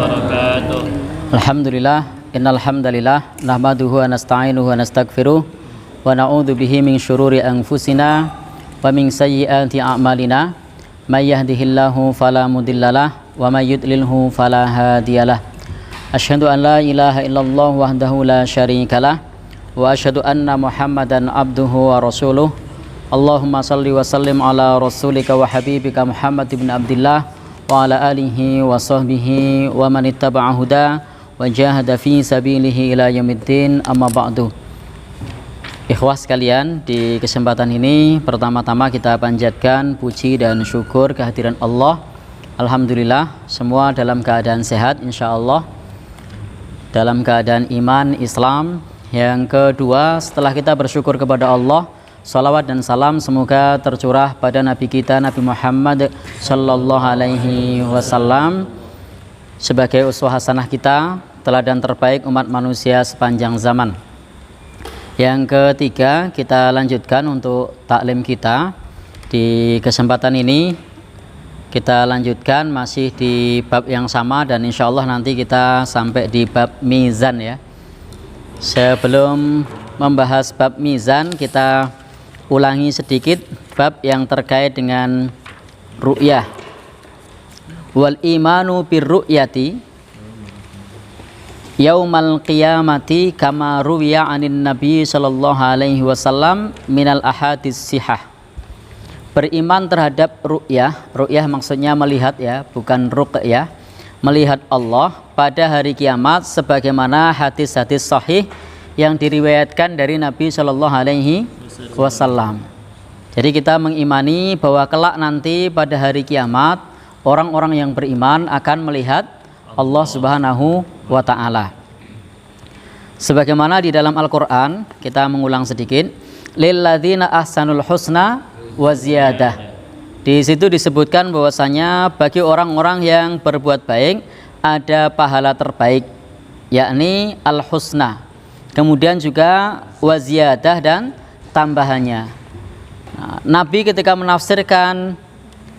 wabarakatuh. Alhamdulillah, innal hamdalillah nahmaduhu wa nasta'inuhu wa nastaghfiruh wa na'udzu bihi min syururi anfusina wa min sayyiati a'malina. May yahdihillahu fala mudhillalah wa may yudlilhu fala hadiyalah. Asyhadu an la ilaha illallah wahdahu la syarikalah wa asyhadu anna Muhammadan abduhu wa rasuluh. Allahumma salli wa sallim ala rasulika wa habibika Muhammad ibn Abdillah wa ala alihi wa sahbihi wa man ittaba'a huda wa jahada fi sabilihi ila yaumiddin, amma ba'du. Ikhwah sekalian, di kesempatan ini pertama-tama kita panjatkan puji dan syukur kehadiran Allah. Alhamdulillah, semua dalam keadaan sehat insyaallah, dalam keadaan iman Islam. Yang kedua, setelah kita bersyukur kepada Allah, salawat dan salam semoga tercurah pada Nabi kita Nabi Muhammad sallallahu alaihi wasallam sebagai uswah hasanah kita, teladan terbaik umat manusia sepanjang zaman. Yang ketiga, kita lanjutkan untuk taklim kita. Di kesempatan ini kita lanjutkan masih di bab yang sama dan insya Allah nanti kita sampai di bab mizan ya. Sebelum membahas bab mizan, kita ulangi sedikit bab yang terkait dengan ru'yah. Wal imanu bir ru'yati yaumal qiyamati kama ruwiya anin nabi sallallahu alaihi wasallam minal ahadits sihah. Beriman terhadap ru'yah, ru'yah maksudnya melihat ya, bukan ruqyah, melihat Allah pada hari kiamat sebagaimana hadis-hadis sahih yang diriwayatkan dari Nabi sallallahu alaihi wasallam. Jadi kita mengimani bahwa kelak nanti pada hari kiamat orang-orang yang beriman akan melihat Allah Subhanahu wa ta'ala. Sebagaimana di dalam Al-Qur'an, kita mengulang sedikit, lilladzina ahsanul husna wa ziyadah. Di situ disebutkan bahwasanya bagi orang-orang yang berbuat baik ada pahala terbaik, yakni al-husna. Kemudian juga wa ziyadah dan tambahannya. Nah, Nabi ketika menafsirkan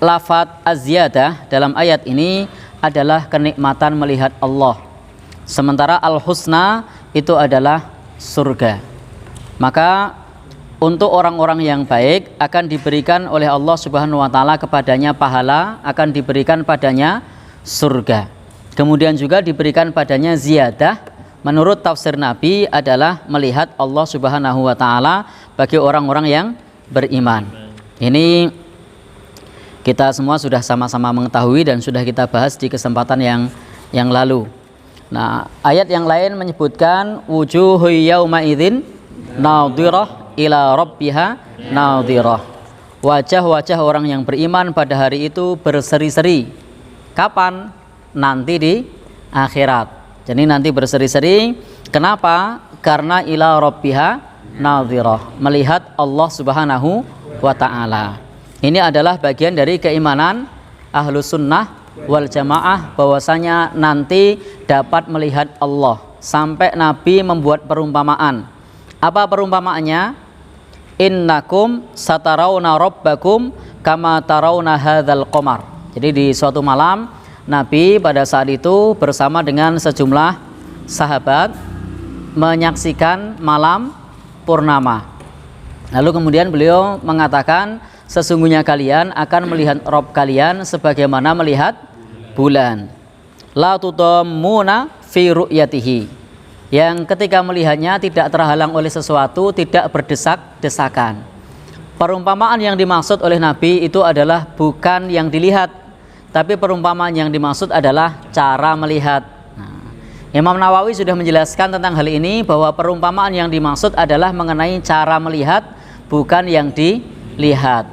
lafadz az-ziyadah dalam ayat ini adalah kenikmatan melihat Allah. Sementara al-husna itu adalah surga. Maka untuk orang-orang yang baik akan diberikan oleh Allah Subhanahu wa taala kepadanya pahala, akan diberikan padanya surga. Kemudian juga diberikan padanya ziyadah. Menurut tafsir Nabi adalah melihat Allah Subhanahu wa taala bagi orang-orang yang beriman. Ini kita semua sudah sama-sama mengetahui dan sudah kita bahas di kesempatan yang lalu. Nah, ayat yang lain menyebutkan wujuhu yauma idzin nadhirah ila rabbiha nadhirah. Wajah-wajah orang yang beriman pada hari itu berseri-seri. Kapan? Nanti di akhirat. Jadi nanti berseri-seri. Kenapa? Karena ila rabbiha nadhirah, melihat Allah Subhanahu wa ta'ala. Ini adalah bagian dari keimanan Ahlus Sunnah wal Jamaah bahwasanya nanti dapat melihat Allah. Sampai Nabi membuat perumpamaan. Apa perumpamaannya? Innakum satarawna rabbakum kama tarawna hadzal qamar. Jadi di suatu malam Nabi pada saat itu bersama dengan sejumlah sahabat menyaksikan malam purnama. Lalu kemudian beliau mengatakan, sesungguhnya kalian akan melihat Rabb kalian sebagaimana melihat bulan. La tudammuna fi ru'yatihi. Yang ketika melihatnya tidak terhalang oleh sesuatu, tidak berdesak-desakan. Perumpamaan yang dimaksud oleh Nabi itu adalah bukan yang dilihat, tapi perumpamaan yang dimaksud adalah cara melihat. Imam Nawawi sudah menjelaskan tentang hal ini bahwa perumpamaan yang dimaksud adalah mengenai cara melihat, bukan yang dilihat.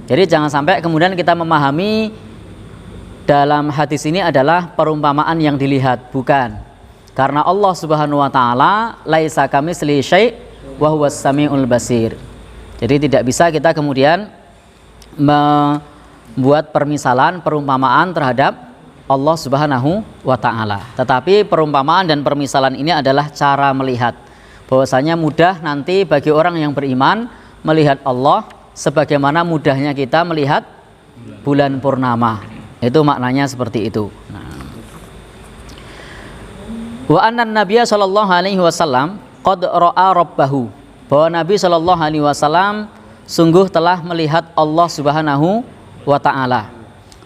Jadi jangan sampai kemudian kita memahami dalam hadis ini adalah perumpamaan yang dilihat, bukan. Karena Allah Subhanahu wa taala laisa kamitslihi syai' wa huwas samiul basir. Jadi tidak bisa kita kemudian membuat permisalan, perumpamaan terhadap Allah Subhanahu wa ta'ala. Tetapi perumpamaan dan permisalan ini adalah cara melihat. Bahwasanya mudah nanti bagi orang yang beriman melihat Allah sebagaimana mudahnya kita melihat bulan purnama. Itu maknanya seperti itu. Nah, Wa anna Nabiya sallallahu alaihi wasallam qad ra'a rabbahu, bahwa Nabi sallallahu alaihi wasallam sungguh telah melihat Allah Subhanahu wa taala.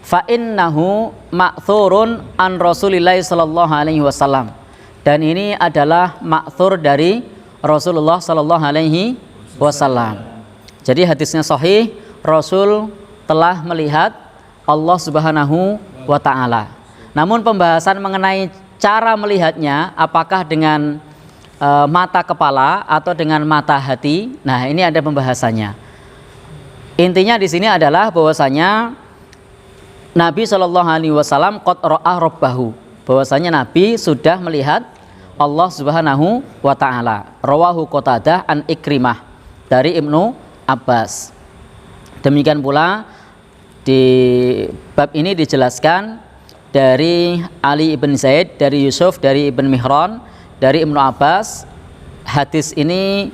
Fa innahu ma'thurun an Rasulillah sallallahu alaihi wasallam, dan ini adalah ma'thur dari Rasulullah sallallahu alaihi wasallam. Jadi hadisnya sahih, Rasul telah melihat Allah Subhanahu wa taala. Namun pembahasan mengenai cara melihatnya, apakah dengan mata kepala atau dengan mata hati, nah ini ada pembahasannya. Intinya di sini adalah bahwasanya Nabi Shallallahu Alaihi Wasallam qad ra'a rabbahu, bahwasanya Nabi sudah melihat Allah Subhanahu wa taala. Rawahu Qatadah an Ikrimah dari Ibnu Abbas. Demikian pula di bab ini dijelaskan dari Ali ibn Zaid, dari Yusuf, dari Ibn Mihran, dari Ibnu Abbas. Hadis ini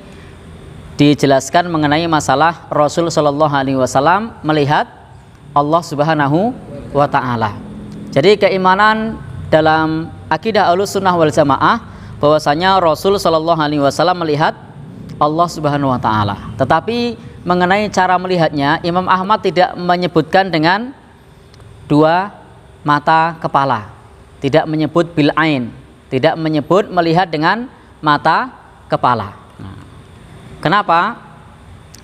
dijelaskan mengenai masalah Rasul Shallallahu Alaihi Wasallam melihat Allah Subhanahu wa taala. Jadi keimanan dalam akidah Ahlussunnah wal Jamaah bahwasanya Rasul Shallallahu Alaihi Wasallam melihat Allah Subhanahu wa taala. Tetapi mengenai cara melihatnya, Imam Ahmad tidak menyebutkan dengan dua mata kepala, tidak menyebut bil ain, tidak menyebut melihat dengan mata kepala. Kenapa?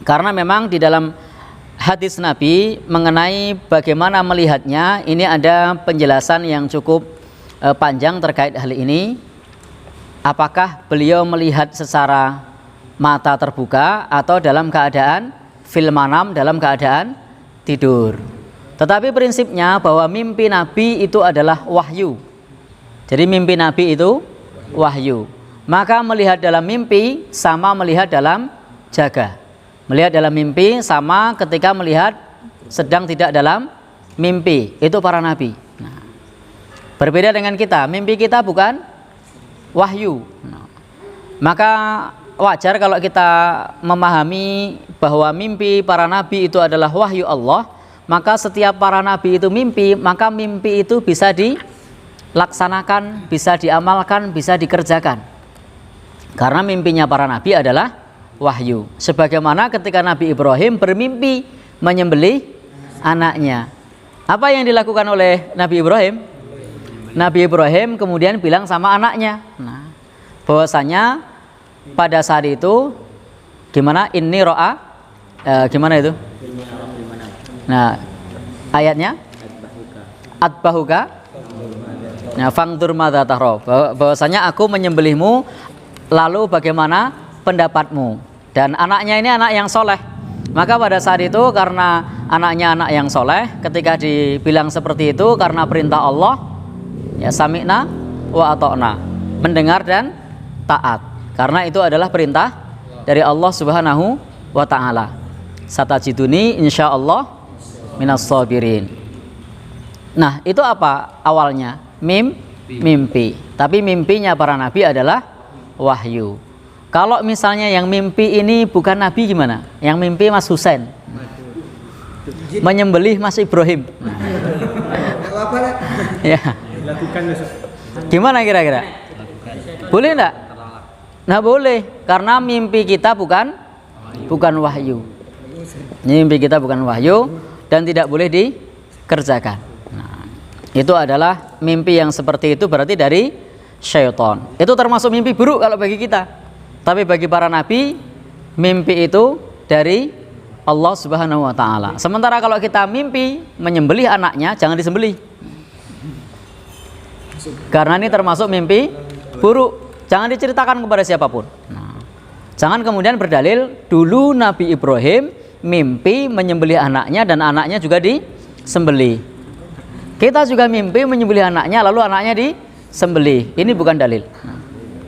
Karena memang di dalam hadis Nabi mengenai bagaimana melihatnya, ini ada penjelasan yang cukup panjang terkait hal ini. Apakah beliau melihat secara mata terbuka atau dalam keadaan fil manam, dalam keadaan tidur. Tetapi prinsipnya bahwa mimpi Nabi itu adalah wahyu. Jadi mimpi Nabi itu wahyu. Maka melihat dalam mimpi sama melihat dalam jaga. Melihat dalam mimpi sama ketika melihat sedang tidak dalam mimpi. Itu para nabi. Nah, berbeda dengan kita. Mimpi kita bukan wahyu. Nah, maka wajar kalau kita memahami bahwa mimpi para nabi itu adalah wahyu Allah. Maka setiap para nabi itu mimpi, maka mimpi itu bisa dilaksanakan, bisa diamalkan, bisa dikerjakan. Karena mimpinya para nabi adalah wahyu. Sebagaimana ketika Nabi Ibrahim bermimpi menyembelih anaknya. Apa yang dilakukan oleh Nabi Ibrahim? Nabi Ibrahim kemudian bilang sama anaknya, nah, bahwasanya pada saat itu gimana? Inni ro'a, gimana itu? Nah, ayatnya atbahuka. Nah, fangdur madza tahra, bahwasanya aku menyembelihmu, lalu bagaimana pendapatmu? Dan anaknya ini anak yang soleh. Maka pada saat itu karena anaknya anak yang soleh, ketika dibilang seperti itu karena perintah Allah, ya sami'na wa ata'na, mendengar dan taat. Karena itu adalah perintah dari Allah Subhanahu wa taala. Satajiduni insyaallah minas sabirin. Nah, itu apa awalnya? Mimpi. Tapi mimpinya para nabi adalah wahyu. Kalau misalnya yang mimpi ini bukan nabi gimana? Yang mimpi Mas Husain menyembelih Mas Ibrahim. Ya. Gimana kira-kira? Boleh enggak? Nah, boleh, karena mimpi kita bukan wahyu. Mimpi kita bukan wahyu dan tidak boleh dikerjakan. Nah, itu adalah mimpi yang seperti itu berarti dari syaitan. Itu termasuk mimpi buruk kalau bagi kita. Tapi bagi para nabi, mimpi itu dari Allah Subhanahu wa taala. Sementara kalau kita mimpi menyembelih anaknya, jangan disembelih. Karena ini termasuk mimpi buruk. Jangan diceritakan kepada siapapun. Nah, jangan kemudian berdalil dulu Nabi Ibrahim mimpi menyembelih anaknya dan anaknya juga disembelih. Kita juga mimpi menyembelih anaknya lalu anaknya disembelih. Ini bukan dalil.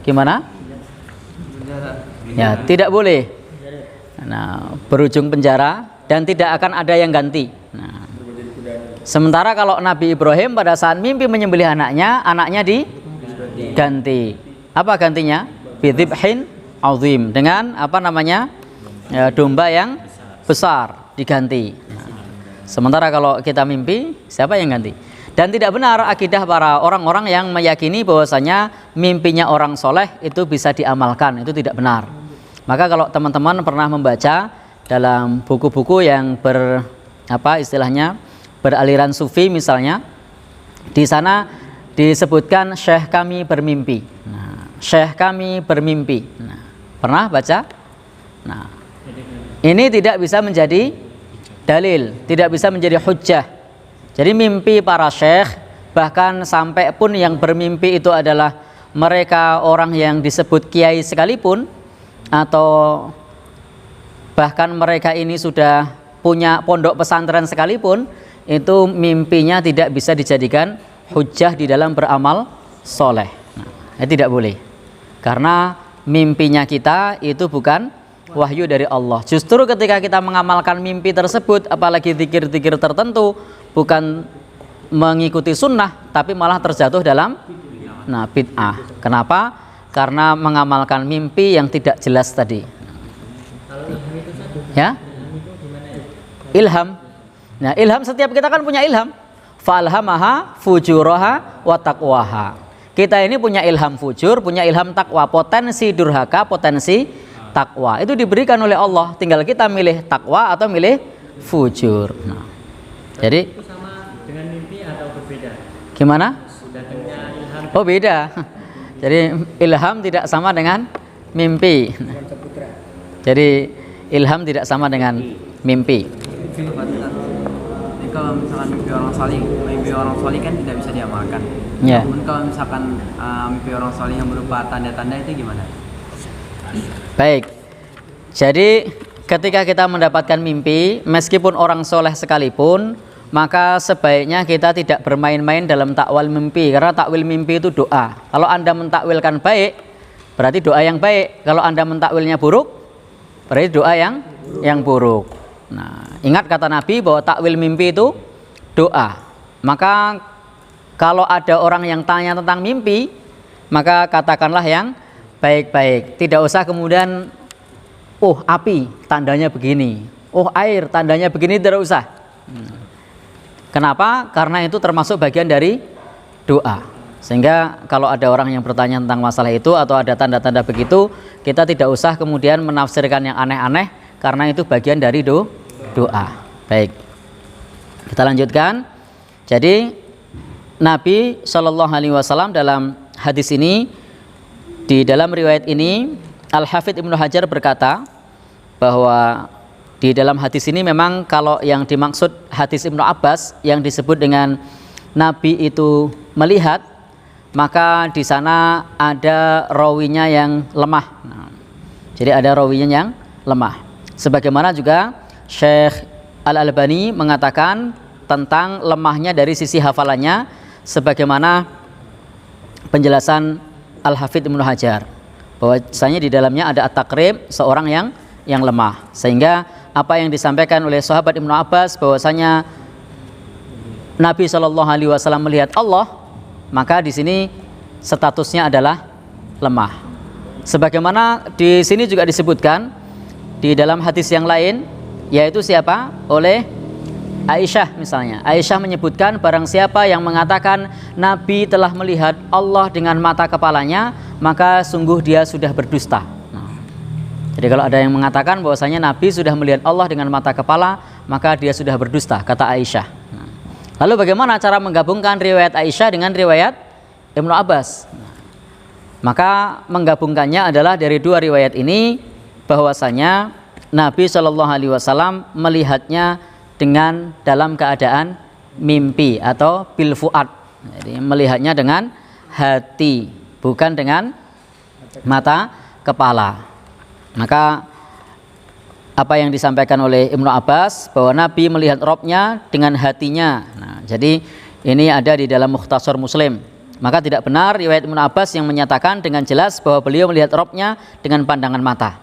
Gimana? Ya, tidak boleh. Nah, berujung penjara dan tidak akan ada yang ganti. Nah, sementara kalau Nabi Ibrahim pada saat mimpi menyembelih anaknya diganti. Apa gantinya? Bidhibhin azim, dengan apa namanya? Ya, domba yang besar diganti. Nah, sementara kalau kita mimpi, siapa yang ganti? Dan tidak benar akidah para orang-orang yang meyakini bahwasanya mimpinya orang soleh itu bisa diamalkan, itu tidak benar. Maka kalau teman-teman pernah membaca dalam buku-buku yang istilahnya beraliran sufi misalnya, di sana disebutkan syekh kami bermimpi. Nah, syekh kami bermimpi. Nah, pernah baca? Nah, ini tidak bisa menjadi dalil, tidak bisa menjadi hujjah. Jadi mimpi para syekh, bahkan sampai pun yang bermimpi itu adalah mereka orang yang disebut kiai sekalipun, atau bahkan mereka ini sudah punya pondok pesantren sekalipun, itu mimpinya tidak bisa dijadikan hujjah di dalam beramal soleh. Nah, tidak boleh, karena mimpinya kita itu bukan wahyu dari Allah. Justru ketika kita mengamalkan mimpi tersebut, apalagi zikir-zikir tertentu, bukan mengikuti sunnah, tapi malah terjatuh dalam bid'ah. Kenapa? Karena mengamalkan mimpi yang tidak jelas tadi. Ya? Ilham. Nah, ilham, setiap kita kan punya ilham. Falhamaha fujuraha wa taqwaha. Kita ini punya ilham fujur, punya ilham takwa, potensi durhaka, potensi takwa. Itu diberikan oleh Allah. Tinggal kita milih takwa atau milih fujur. Nah, jadi itu sama dengan mimpi atau berbeda? Gimana? Ilham. Oh, beda. Jadi ilham tidak sama dengan mimpi. Jadi ilham tidak sama dengan mimpi. Jadi kalau misalkan mimpi orang salih kan tidak bisa diamalkan. Ya. Namun kalau misalkan mimpi orang salih yang berupa tanda-tanda itu gimana? Baik. Jadi ketika kita mendapatkan mimpi, meskipun orang soleh sekalipun, maka sebaiknya kita tidak bermain-main dalam takwil mimpi, karena takwil mimpi itu doa. Kalau Anda mentakwilkan baik, berarti doa yang baik. Kalau Anda mentakwilnya buruk, berarti doa yang buruk. Nah, ingat kata Nabi bahwa takwil mimpi itu doa. Maka kalau ada orang yang tanya tentang mimpi, maka katakanlah yang baik-baik. Tidak usah kemudian, oh api tandanya begini, oh air tandanya begini, tidak usah. Kenapa? Karena itu termasuk bagian dari doa. Sehingga kalau ada orang yang bertanya tentang masalah itu atau ada tanda-tanda begitu, kita tidak usah kemudian menafsirkan yang aneh-aneh, karena itu bagian dari doa. Baik, kita lanjutkan. Jadi Nabi SAW dalam hadis ini, di dalam riwayat ini, Al-Hafidz Ibnu Hajar berkata bahwa di dalam hadis ini memang kalau yang dimaksud hadis Ibnu Abbas yang disebut dengan Nabi itu melihat, maka di sana ada rawinya yang lemah. Nah, jadi ada rawinya yang lemah. Sebagaimana juga Syekh Al-Albani mengatakan tentang lemahnya dari sisi hafalannya, sebagaimana penjelasan Al-Hafidz Ibnu Hajar bahwasanya di dalamnya ada at-taqrib, seorang yang lemah. Sehingga apa yang disampaikan oleh sahabat Ibnu Abbas bahwasanya Nabi SAW melihat Allah, maka di sini statusnya adalah lemah. Sebagaimana di sini juga disebutkan di dalam hadis yang lain, yaitu siapa? Oleh Aisyah misalnya. Aisyah menyebutkan barang siapa yang mengatakan Nabi telah melihat Allah dengan mata kepalanya, maka sungguh dia sudah berdusta. Jadi kalau ada yang mengatakan bahwasanya Nabi sudah melihat Allah dengan mata kepala, maka dia sudah berdusta, kata Aisyah. Lalu bagaimana cara menggabungkan riwayat Aisyah dengan riwayat Ibnu Abbas? Maka menggabungkannya adalah dari dua riwayat ini, bahwasanya Nabi SAW melihatnya dengan dalam keadaan mimpi atau bil fuad. Jadi melihatnya dengan hati, bukan dengan mata kepala. Maka apa yang disampaikan oleh Ibnu Abbas bahwa Nabi melihat Robnya dengan hatinya. Nah, jadi ini ada di dalam Mukhtasar Muslim. Maka tidak benar riwayat Ibnu Abbas yang menyatakan dengan jelas bahwa beliau melihat Robnya dengan pandangan mata.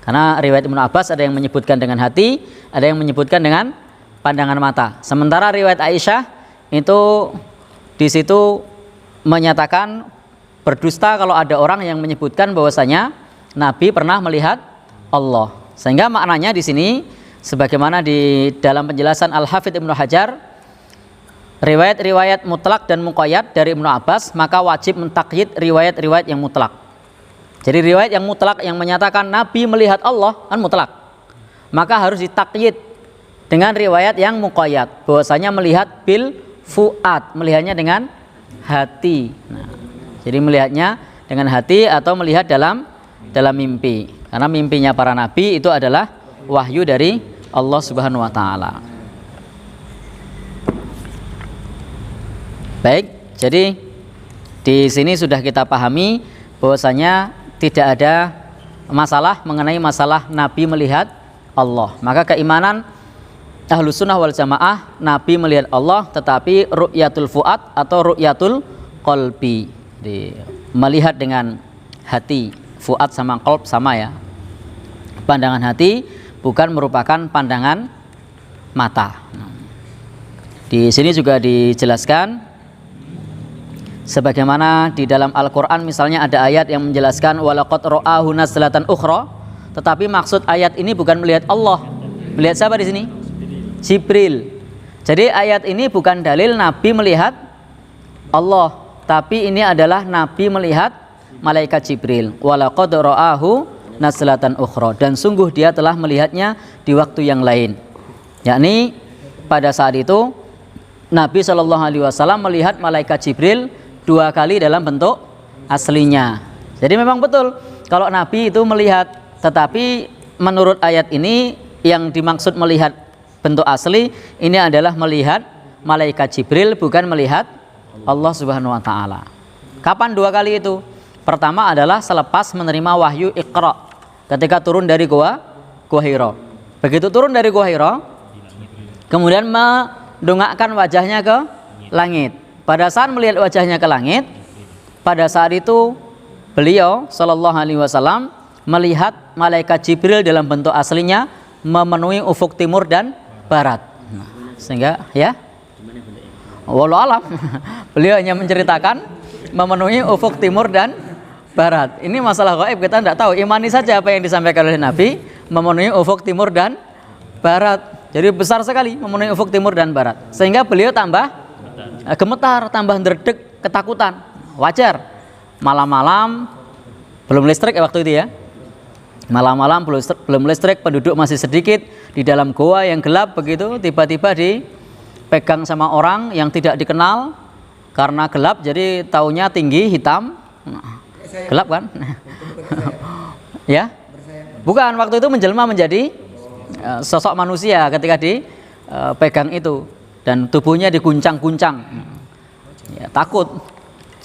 Karena riwayat Ibnu Abbas ada yang menyebutkan dengan hati, ada yang menyebutkan dengan pandangan mata. Sementara riwayat Aisyah itu di situ menyatakan berdusta kalau ada orang yang menyebutkan bahwasanya Nabi pernah melihat Allah. Sehingga maknanya di sini sebagaimana di dalam penjelasan Al-Hafidz Ibnu Hajar, riwayat-riwayat mutlak dan muqayyad dari Ibnu Abbas, maka wajib mentakyid riwayat-riwayat yang mutlak. Jadi riwayat yang mutlak yang menyatakan Nabi melihat Allah kan mutlak, maka harus ditakyid dengan riwayat yang muqayyad, bahwasanya melihat bil fuad, melihatnya dengan hati. Nah, jadi melihatnya dengan hati atau melihat dalam mimpi, karena mimpinya para nabi itu adalah wahyu dari Allah Subhanahu wa taala. Baik, jadi di sini sudah kita pahami bahwasanya tidak ada masalah mengenai masalah Nabi melihat Allah. Maka keimanan Ahlus Sunnah wal Jamaah, Nabi melihat Allah, tetapi ru'yatul fuad atau ru'yatul qalbi, melihat dengan hati. Fuad sama qalb sama ya, pandangan hati, bukan merupakan pandangan mata. Di sini juga dijelaskan sebagaimana di dalam Al-Quran misalnya ada ayat yang menjelaskan walaqad ra'ahu nazlatan ukhra, tetapi maksud ayat ini bukan melihat Allah. Melihat siapa di sini? Jibril. Jadi ayat ini bukan dalil Nabi melihat Allah, tapi ini adalah Nabi melihat malaikat Jibril. Walaqad ra'ahu nazlatan ukhra, dan sungguh dia telah melihatnya di waktu yang lain. Yakni pada saat itu Nabi SAW melihat malaikat Jibril 2 kali dalam bentuk aslinya. Jadi memang betul kalau Nabi itu melihat, tetapi menurut ayat ini yang dimaksud melihat bentuk asli ini adalah melihat malaikat Jibril, bukan melihat Allah Subhanahu wa taala. Kapan 2 kali itu? Pertama adalah selepas menerima wahyu Iqra, ketika turun dari Gua Hira. Begitu turun dari Gua Hira, kemudian mendongakkan wajahnya ke langit. Pada saat melihat wajahnya ke langit, pada saat itu beliau Shallallahu Alaihi Wasallam melihat malaikat Jibril dalam bentuk aslinya memenuhi ufuk timur dan barat. Sehingga ya, wallahu alam, beliau hanya menceritakan memenuhi ufuk timur dan barat. Ini masalah gaib, kita tidak tahu. Imani saja apa yang disampaikan oleh Nabi, memenuhi ufuk timur dan barat. Jadi besar sekali memenuhi ufuk timur dan barat, sehingga beliau tambah gemetar, tambah ndredeg, ketakutan. Wajar, malam-malam belum listrik waktu itu ya, malam-malam belum listrik, penduduk masih sedikit, di dalam goa yang gelap begitu, tiba-tiba dipegang sama orang yang tidak dikenal. Karena gelap jadi taunya tinggi, hitam, gelap kan? Ya, bukan, waktu itu menjelma menjadi sosok manusia ketika dipegang itu, dan tubuhnya diguncang-guncang. Ya, takut.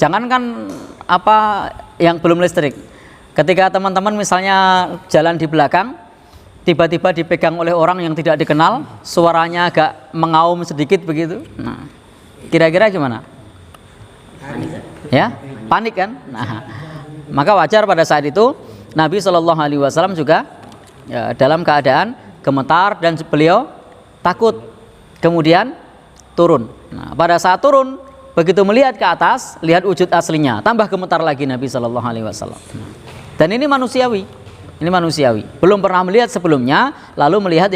Jangankan apa yang belum listrik, ketika teman-teman misalnya jalan di belakang, tiba-tiba dipegang oleh orang yang tidak dikenal, suaranya agak mengaum sedikit begitu. Nah, kira-kira gimana? Ya, panik kan? Nah, maka wajar pada saat itu Nabi Shallallahu Alaihi Wasallam juga ya, dalam keadaan gemetar dan beliau takut. Kemudian turun. Nah, pada saat turun, begitu melihat ke atas, lihat wujud aslinya, tambah gemetar lagi Nabi Shallallahu Alaihi Wasallam. Dan ini manusiawi, belum pernah melihat sebelumnya, lalu melihat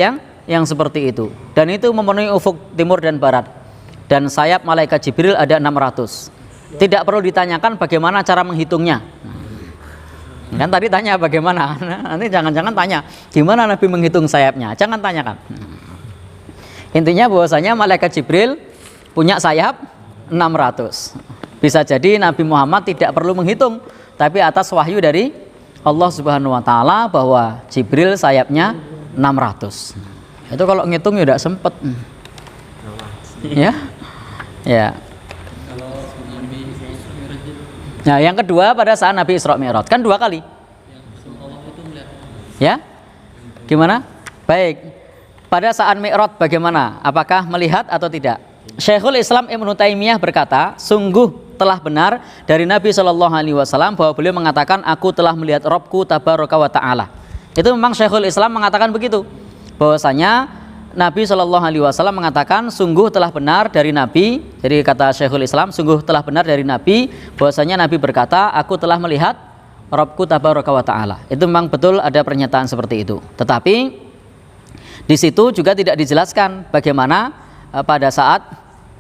yang seperti itu. Dan itu memenuhi ufuk timur dan barat. Dan sayap malaikat Jibril ada 600. Tidak perlu ditanyakan bagaimana cara menghitungnya. Kan tadi tanya bagaimana, nanti jangan-jangan tanya gimana Nabi menghitung sayapnya, jangan tanyakan. Intinya bahwasanya malaikat Jibril punya sayap 600. Bisa jadi Nabi Muhammad tidak perlu menghitung, tapi atas wahyu dari Allah Subhanahu wa taala bahwa Jibril sayapnya 600. Itu kalau ngitung ya udah sempet. Ya. Ya. Nah, yang kedua pada saat Nabi Isra Mi'raj, kan 2 kali. Ya? Gimana? Baik. Pada saat Mi'raj bagaimana? Apakah melihat atau tidak? Syekhul Islam Ibnu Taimiyah berkata, sungguh telah benar dari Nabi Shallallahu Alaihi Wasallam bahwa beliau mengatakan, aku telah melihat Rabbku Tabaraka wa Ta'ala. Itu memang Syekhul Islam mengatakan begitu, bahwasanya Nabi Shallallahu Alaihi Wasallam mengatakan sungguh telah benar dari Nabi. Jadi kata Syekhul Islam, sungguh telah benar dari Nabi bahwasanya Nabi berkata, aku telah melihat Rabbku Tabaraka wa Ta'ala. Itu memang betul ada pernyataan seperti itu. Tetapi di situ juga tidak dijelaskan bagaimana pada saat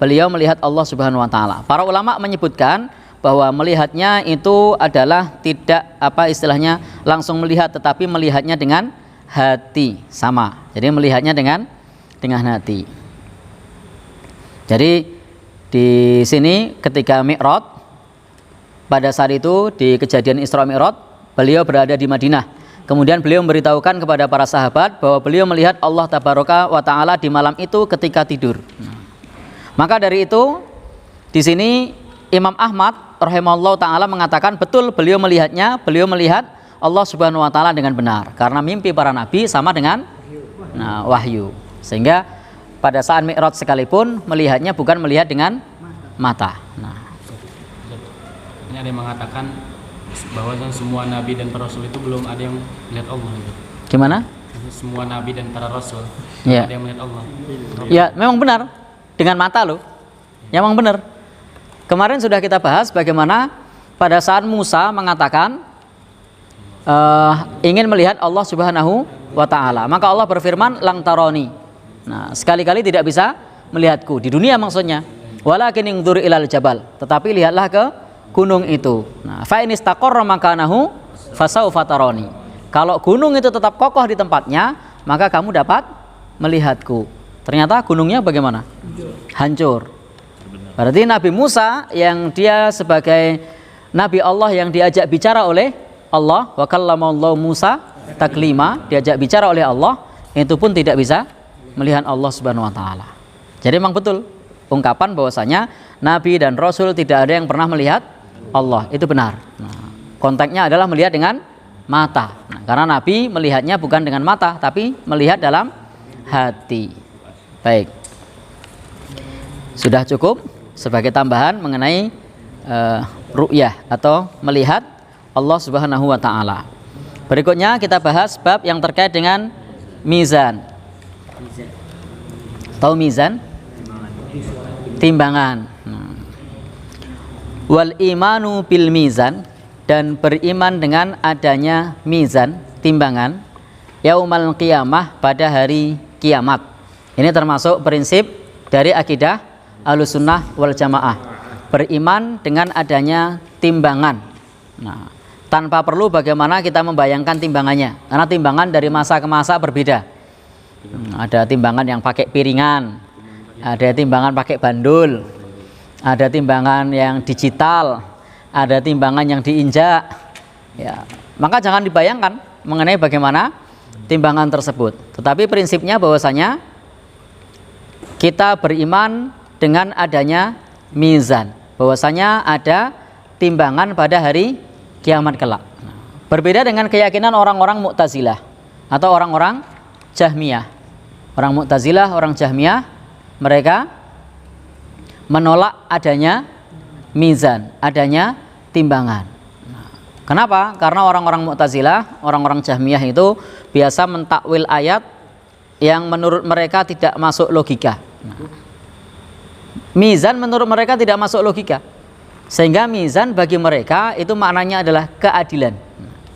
beliau melihat Allah Subhanahu wa taala. Para ulama menyebutkan bahwa melihatnya itu adalah tidak istilahnya langsung melihat, tetapi melihatnya dengan hati, sama. Jadi melihatnya dengan hati. Jadi di sini ketika Mi'raj, pada saat itu di kejadian Isra Mi'raj, beliau berada di Madinah. Kemudian beliau memberitahukan kepada para sahabat bahwa beliau melihat Allah Tabaraka wa taala di malam itu ketika tidur. Maka dari itu di sini Imam Ahmad rahimahullah taala mengatakan betul beliau melihatnya, beliau melihat Allah Subhanahu wa taala dengan benar, karena mimpi para nabi sama dengan wahyu. Sehingga pada saat Mi'raj sekalipun melihatnya bukan melihat dengan mata. Ini ada yang mengatakan bahwa semua nabi dan para rasul itu belum ada yang melihat Allah. Gimana? Semua nabi dan para rasul ya. Ada yang melihat Allah. Ya, memang benar dengan mata loh. Ya, memang benar. Kemarin sudah kita bahas bagaimana pada saat Musa mengatakan ingin melihat Allah Subhanahu wa taala, maka Allah berfirman lang taroni. Nah, sekali-kali tidak bisa melihatku di dunia maksudnya. Walakin ingdur ilal jabal, tetapi lihatlah ke gunung itu. Nah, fa in istaqarra makanahu fasaufa taroni. Kalau gunung itu tetap kokoh di tempatnya, maka kamu dapat melihatku. Ternyata gunungnya bagaimana? Hancur. Berarti Nabi Musa yang dia sebagai Nabi Allah yang diajak bicara oleh Allah, wa kallamallahu Musa taklima, diajak bicara oleh Allah, itu pun tidak bisa melihat Allah Subhanahu wa taala. Jadi memang betul ungkapan bahwasanya Nabi dan Rasul tidak ada yang pernah melihat Allah, itu benar. Nah, konteksnya adalah melihat dengan mata. Nah, karena Nabi melihatnya bukan dengan mata, tapi melihat dalam hati. Baik. Sudah cukup sebagai tambahan mengenai ru'yah atau melihat Allah Subhanahu wa taala. Berikutnya kita bahas bab yang terkait dengan mizan. Tahu mizan? Timbangan. Wal imanu bil mizan, dan beriman dengan adanya mizan, timbangan, yaumal qiyamah, pada hari kiamat. Ini termasuk prinsip dari akidah Ahlussunnah wal Jamaah, beriman dengan adanya timbangan. Nah, tanpa perlu bagaimana kita membayangkan timbangannya, karena timbangan dari masa ke masa berbeda. Ada timbangan yang pakai piringan, ada timbangan pakai bandul, ada timbangan yang digital, ada timbangan yang diinjak. Ya, maka jangan dibayangkan mengenai bagaimana timbangan tersebut. Tetapi prinsipnya bahwasanya kita beriman dengan adanya mizan, bahwasanya ada timbangan pada hari kiamat kelak. Berbeda dengan keyakinan orang-orang Mu'tazilah atau orang-orang Jahmiyah. Orang Mu'tazilah, orang Jahmiyah, mereka menolak adanya mizan, adanya timbangan. Kenapa? Karena orang-orang Mu'tazilah, orang-orang Jahmiyah itu biasa mentakwil ayat yang menurut mereka tidak masuk logika. Mizan menurut mereka tidak masuk logika, sehingga mizan bagi mereka itu maknanya adalah keadilan,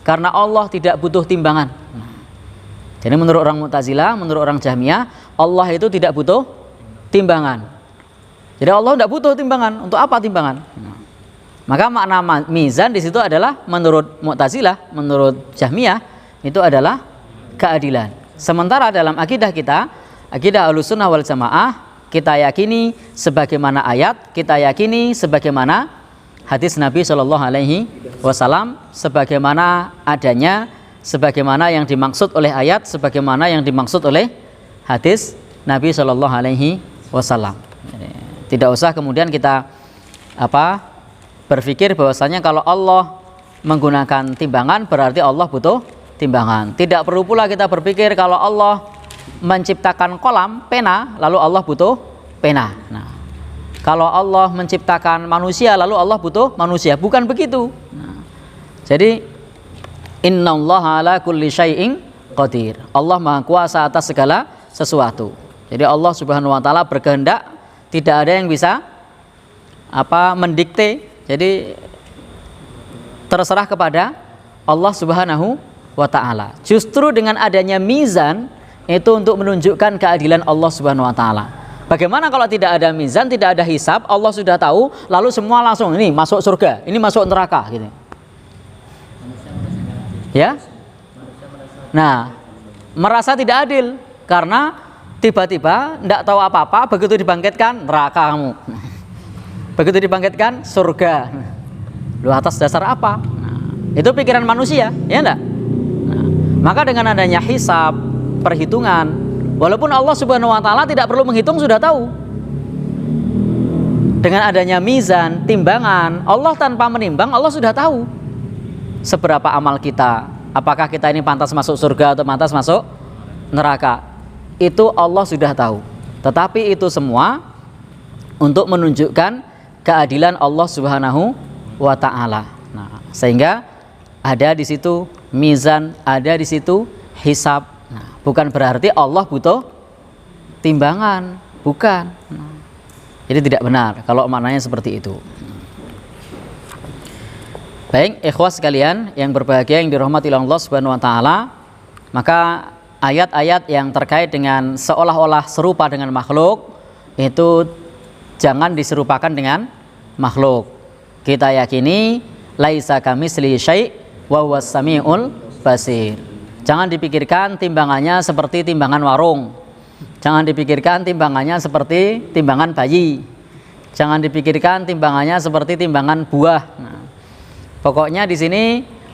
karena Allah tidak butuh timbangan. Jadi menurut orang Mu'tazilah, menurut orang Jahmiyah, Allah itu tidak butuh timbangan. Jadi Allah tidak butuh timbangan. Untuk apa timbangan? Maka makna mizan di situ adalah menurut Mu'tazilah, menurut Jahmiyah itu adalah keadilan. Sementara dalam akidah kita, akidah Ahlussunnah wal Jamaah, kita yakini sebagaimana ayat, kita yakini sebagaimana hadis Nabi Shallallahu Alaihi Wasallam, sebagaimana adanya, sebagaimana yang dimaksud oleh ayat, sebagaimana yang dimaksud oleh hadis Nabi Shallallahu Alaihi Wasallam. Tidak usah kemudian kita berpikir bahwasanya kalau Allah menggunakan timbangan berarti Allah butuh timbangan. Tidak perlu pula kita berpikir kalau Allah menciptakan kolam, pena, lalu Allah butuh pena. Nah, kalau Allah menciptakan manusia, lalu Allah butuh manusia. Bukan begitu. Nah, jadi innallaha ala kulli syai'in qadir. Allah Maha Kuasa atas segala sesuatu. Jadi Allah Subhanahu wa taala berkehendak, tidak ada yang bisa mendikte. Jadi terserah kepada Allah Subhanahu wa taala. Justru dengan adanya mizan itu untuk menunjukkan keadilan Allah Subhanahu wa taala. Bagaimana kalau tidak ada mizan, tidak ada hisab, Allah sudah tahu, lalu semua langsung ini masuk surga, ini masuk neraka gitu. Ya? Nah, merasa tidak adil karena tiba-tiba tidak tahu apa-apa, begitu dibangkitkan neraka kamu. Begitu dibangkitkan surga. Lu atas dasar apa? Nah, itu pikiran manusia, ya enggak? Nah, maka dengan adanya hisab, perhitungan, walaupun Allah Subhanahu wa taala tidak perlu menghitung sudah tahu. Dengan adanya mizan, timbangan, Allah tanpa menimbang Allah sudah tahu seberapa amal kita, apakah kita ini pantas masuk surga atau pantas masuk neraka. Itu Allah sudah tahu. Tetapi itu semua untuk menunjukkan keadilan Allah Subhanahu wa taala. Nah, sehingga ada di situ mizan, ada di situ hisab. Nah, bukan berarti Allah butuh timbangan, bukan. Nah, jadi tidak benar kalau maknanya seperti itu. Baik, ikhwas sekalian yang berbahagia yang dirahmati oleh Allah Subhanahu wa taala, maka ayat-ayat yang terkait dengan seolah-olah serupa dengan makhluk itu jangan diserupakan dengan makhluk. Kita yakini laisa kamitslihi syai' wa huwas samiul basir. Jangan dipikirkan timbangannya seperti timbangan warung. Jangan dipikirkan timbangannya seperti timbangan bayi. Jangan dipikirkan timbangannya seperti timbangan buah. Nah, pokoknya di sini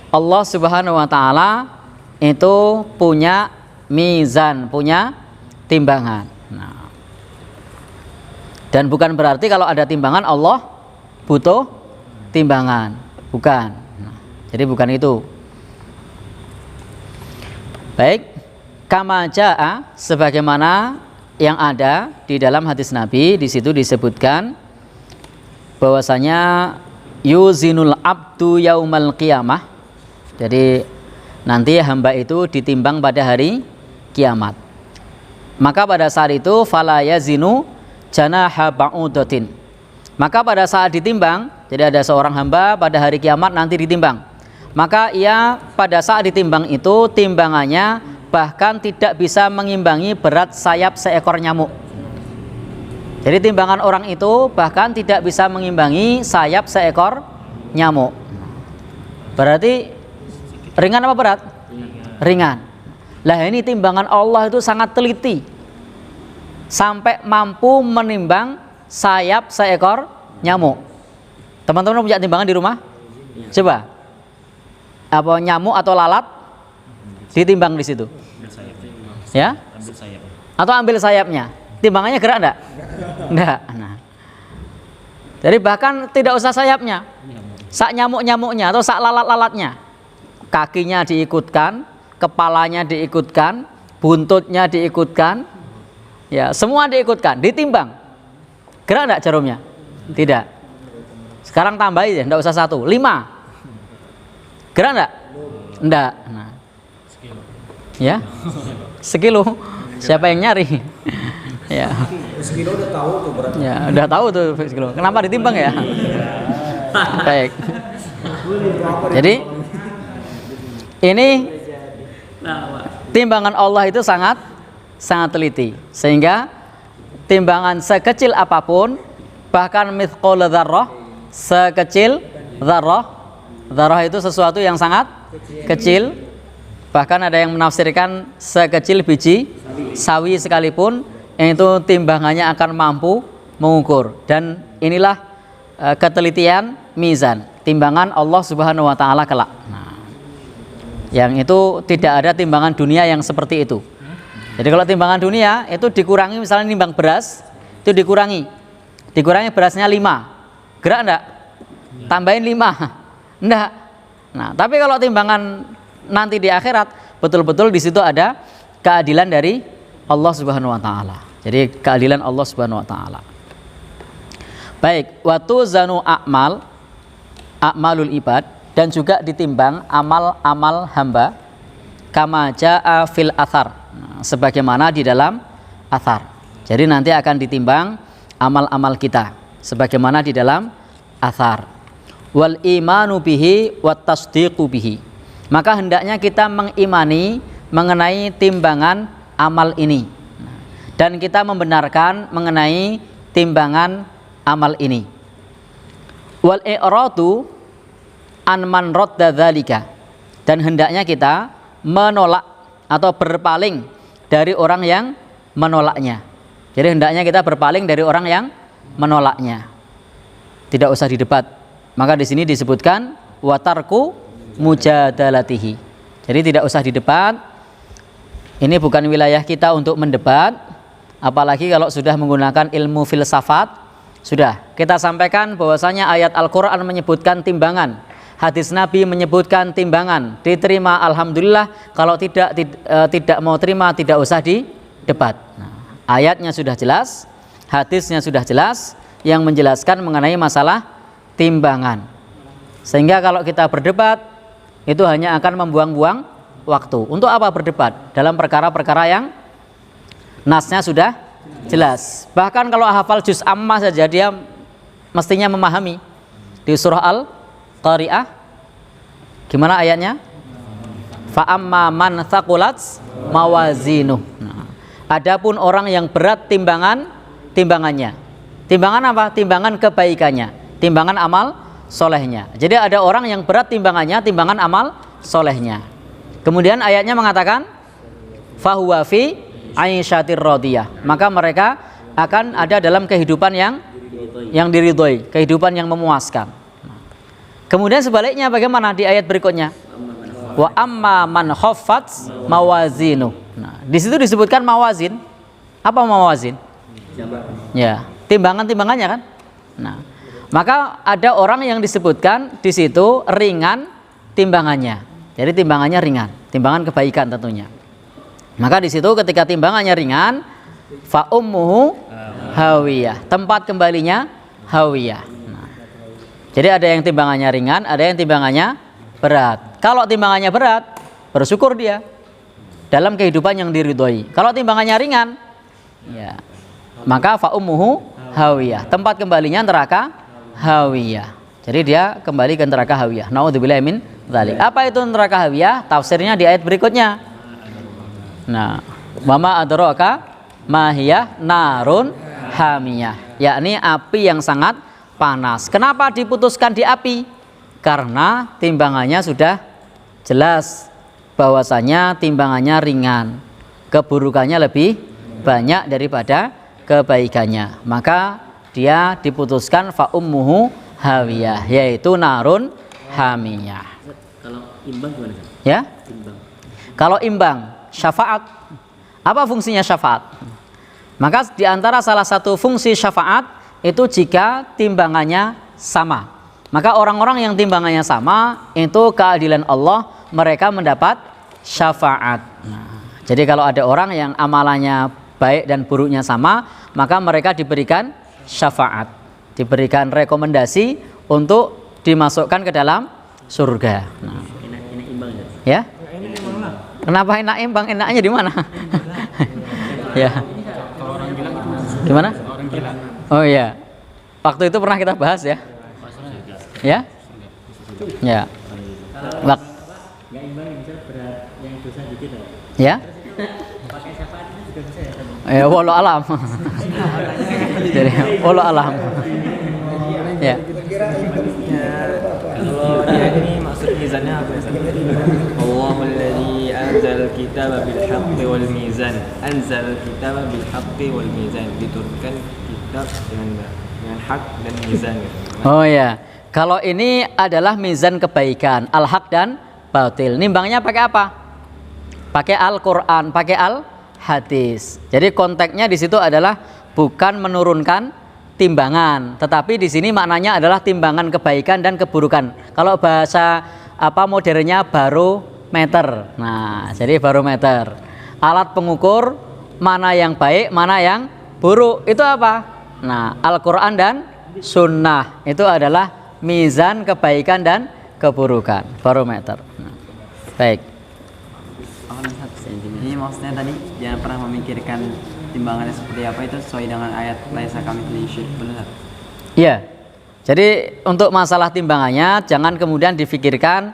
Allah Subhanahu wa taala itu punya mizan, punya timbangan. Nah, dan bukan berarti kalau ada timbangan Allah butuh timbangan, bukan. Nah, jadi bukan itu. Baik, kama jaa sebagaimana yang ada di dalam hadis Nabi, di situ disebutkan bahwasanya yuzinul abdu yaumal qiyamah. Jadi nanti hamba itu ditimbang pada hari kiamat. Maka pada saat itu fala yazinu janaha ba'udatin. Maka pada saat ditimbang, jadi ada seorang hamba pada hari kiamat nanti ditimbang. Maka ia pada saat ditimbang itu timbangannya bahkan tidak bisa mengimbangi berat sayap seekor nyamuk. Jadi timbangan orang itu bahkan tidak bisa mengimbangi sayap seekor nyamuk. Berarti ringan apa berat? Ringan. Lah ini timbangan Allah itu sangat teliti, sampai mampu menimbang sayap seekor nyamuk. Teman-teman punya timbangan di rumah? Coba. Apa nyamuk atau lalat ditimbang di situ? Ya? Atau ambil sayapnya. Timbangannya gerak enggak? Enggak. Nah. Jadi bahkan tidak usah sayapnya. Sak nyamuk-nyamuknya atau sak lalat-lalatnya. Kakinya diikutkan, kepalanya diikutkan, buntutnya diikutkan. Ya, semua diikutkan, ditimbang. Gerak enggak jarumnya? Tidak. Sekarang tambahin ya, enggak usah 1, 5. Gerak enggak? Enggak. Nah. Ya. Sekilo. Siapa yang nyari? Ya. Sekilo udah tahu tuh beratnya. Ya, udah tahu tuh sekilo. Kenapa ditimbang ya? Baik. Jadi ini timbangan Allah itu sangat teliti, sehingga timbangan sekecil apapun, bahkan mithqal dzarrah, sekecil dzarrah itu sesuatu yang sangat kecil, bahkan ada yang menafsirkan sekecil biji sawi sekalipun, yang itu timbangannya akan mampu mengukur. Dan inilah ketelitian mizan, timbangan Allah Subhanahu wa taala kelak. Nah, yang itu tidak ada timbangan dunia yang seperti itu. Jadi kalau timbangan dunia itu dikurangi, misalnya nimbang beras, itu dikurangi berasnya 5. Gerak enggak? Tambahin 5. Enggak. Nah, tapi kalau timbangan nanti di akhirat, betul-betul di situ ada keadilan dari Allah Subhanahu wa taala. Jadi keadilan Allah Subhanahu wa taala. Baik, waktu zanu a'malul ibad, dan juga ditimbang amal-amal hamba kama jaa fil athar, sebagaimana di dalam athar. Jadi nanti akan ditimbang amal-amal kita sebagaimana di dalam athar. Wal imanu bihi wat tasdiqu bihi. Maka hendaknya kita mengimani mengenai timbangan amal ini. dan kita membenarkan mengenai timbangan amal ini. Wal i'radu an man radda dzalika, dan hendaknya kita menolak atau berpaling dari orang yang menolaknya. Jadi hendaknya kita berpaling dari orang yang menolaknya. Tidak usah didebat. Maka di sini disebutkan watarku mujadalatihi. Jadi tidak usah didebat. Ini bukan wilayah kita untuk mendebat, apalagi kalau sudah menggunakan ilmu filsafat. Sudah kita sampaikan bahwasanya ayat Al-Quran menyebutkan timbangan, hadis Nabi menyebutkan timbangan, diterima alhamdulillah, kalau tidak mau terima tidak usah didebat. Ayatnya sudah jelas, hadisnya sudah jelas yang menjelaskan mengenai masalah timbangan. Sehingga kalau kita berdebat itu hanya akan membuang-buang waktu. Untuk apa berdebat? Dalam perkara-perkara yang nasnya sudah jelas. Bahkan kalau hafal juz ammah saja dia mestinya memahami. Di surah Al-Qari'ah gimana ayatnya? Fa amma man thaqulat mawazinuh. Adapun orang yang berat timbangannya. Timbangan apa? Timbangan kebaikannya, timbangan amal solehnya. Jadi ada orang yang berat timbangannya, timbangan amal solehnya. Kemudian ayatnya mengatakan fahuwa fi aisyatir radiyah, maka mereka akan ada dalam kehidupan yang diridhoi, kehidupan yang memuaskan. Kemudian sebaliknya bagaimana di ayat berikutnya? Wa amma man khaffat mawazinu. Nah, di situ disebutkan mawazin. Apa mawazin? Ya, timbangannya kan? Nah, maka ada orang yang disebutkan di situ ringan timbangannya. Jadi timbangannya ringan, timbangan kebaikan tentunya. Maka di situ ketika timbangannya ringan, fa ummuhu hawiyah, tempat kembalinya hawiyah. Nah, jadi ada yang timbangannya ringan, ada yang timbangannya berat. Kalau timbangannya berat, bersyukur dia dalam kehidupan yang diridhoi. Kalau timbangannya ringan, ya, maka fa ummuhu hawiyah, tempat kembalinya neraka hawiyah. Jadi dia kembali ke neraka hawiyah. Naudzubillahi min dzalik. Apa itu neraka hawiyah? Tafsirnya di ayat berikutnya. Nah, wama adraka mahiyah narun hamiyah, yakni api yang sangat panas. Kenapa diputuskan di api? Karena timbangannya sudah jelas bahwasanya timbangannya ringan, keburukannya lebih banyak daripada kebaikannya. Maka dia diputuskan fa ummuhu hawiyah, yaitu narun hamiyah. Kalau imbang gimana? Ya? Kalau imbang syafaat. Apa fungsinya syafaat? Maka di antara salah satu fungsi syafaat itu jika timbangannya sama. Maka orang-orang yang timbangannya sama itu keadilan Allah, mereka mendapat syafaat. Nah, jadi kalau ada orang yang amalannya baik dan buruknya sama, maka mereka diberikan syafaat, diberikan rekomendasi untuk dimasukkan ke dalam surga. Nah, Enak imbang ya? Kenapa enak imbang? Enaknya di mana? Ya. Kalau orang gila itu Gimana? orang gila. Oh iya. Waktu itu pernah kita bahas ya. Ya? Ya. Wak. Ya? Ya, wallahu alam. Jadi, wallahu alam. Ya. Kalau dia ini maksud mizannya apa ya? Allahul ladzi anzal kitaba bil haqqi wal mizan. Anzal kitaba bil haqqi wal mizan. Diturunkan kitab dengan hak dan mizan. Oh ya. Kalau ini adalah mizan kebaikan, al-haq dan batil. Nimbangnya pakai apa? Pakai Al-Qur'an, pakai al-hadis. Jadi konteksnya di situ adalah bukan menurunkan timbangan, tetapi di sini maknanya adalah timbangan kebaikan dan keburukan. Kalau bahasa modernnya barometer. Nah, jadi barometer, alat pengukur mana yang baik, mana yang buruk. Itu apa? Nah, Al-Qur'an dan Sunnah itu adalah mizan kebaikan dan keburukan, barometer. Nah, baik. Ini maksudnya tadi jangan pernah memikirkan timbangannya seperti apa, itu sesuai dengan ayat laisa kamitslihi syai', benar? Iya. Jadi untuk masalah timbangannya jangan kemudian difikirkan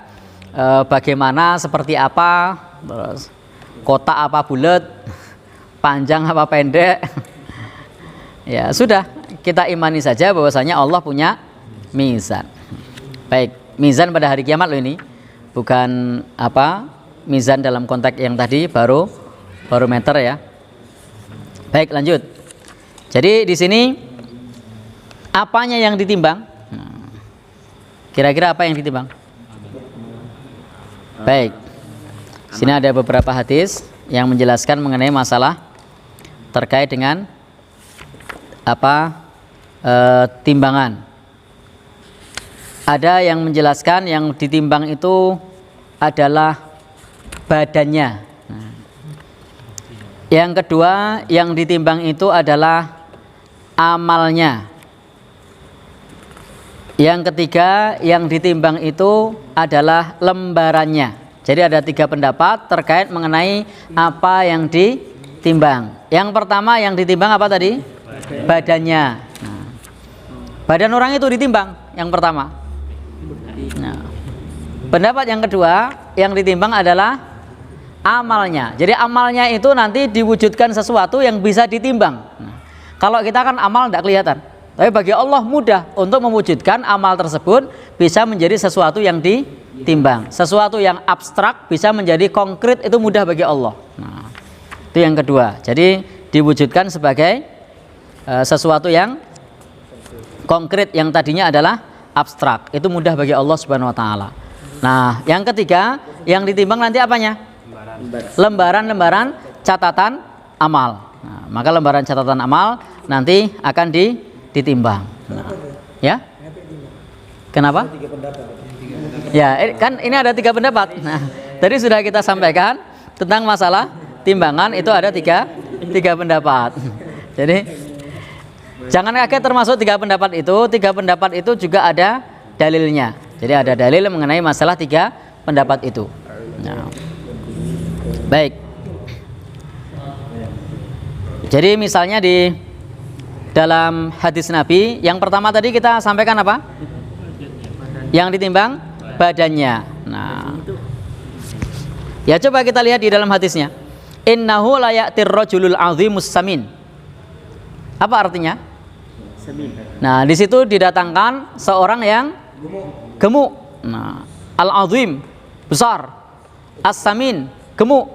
bagaimana, seperti apa, terus kotak apa bulat, panjang apa pendek. Ya sudah, kita imani saja bahwasanya Allah punya mizan. Baik, mizan pada hari kiamat loh ini, bukan apa mizan dalam konteks yang tadi barometer ya. Baik, lanjut. Jadi di sini apanya yang ditimbang? Kira-kira apa yang ditimbang? Baik. Sini ada beberapa hadis yang menjelaskan mengenai masalah terkait dengan timbangan. Ada yang menjelaskan yang ditimbang itu adalah badannya. Yang kedua yang ditimbang itu adalah amalnya. Yang ketiga yang ditimbang itu adalah lembarannya. Jadi ada 3 pendapat terkait mengenai apa yang ditimbang. Yang pertama yang ditimbang apa tadi? Badannya. Nah, badan orang itu ditimbang yang pertama. Nah, pendapat yang kedua yang ditimbang adalah amalnya. Jadi amalnya itu nanti diwujudkan sesuatu yang bisa ditimbang. Nah, kalau kita kan amal tidak kelihatan. Tapi bagi Allah mudah untuk mewujudkan amal tersebut bisa menjadi sesuatu yang ditimbang. Sesuatu yang abstrak bisa menjadi konkret, itu mudah bagi Allah. Nah, itu yang kedua. Jadi diwujudkan sebagai sesuatu yang konkret, yang tadinya adalah abstrak. Itu mudah bagi Allah Subhanahu wa taala. Nah, yang ketiga yang ditimbang nanti apanya? Lembaran-lembaran catatan amal. Nah, maka lembaran catatan amal nanti akan ditimbang. Nah, ya? Kenapa? Ya, kan ini ada 3 pendapat. Nah, tadi sudah kita sampaikan tentang masalah timbangan itu ada tiga pendapat. Jadi jangan kaget, termasuk 3 pendapat itu. 3 pendapat itu juga ada dalilnya. Jadi ada dalil mengenai masalah 3 pendapat itu. Nah, baik. Jadi misalnya di dalam hadis Nabi yang pertama tadi kita sampaikan apa? Yang ditimbang badannya. Nah, ya coba kita lihat di dalam hadisnya. Innahu la ya'tir rajulul 'azimus samin. Apa artinya? Nah, di situ didatangkan seorang yang gemuk. Nah, al-'azim besar, as-samin gemuk.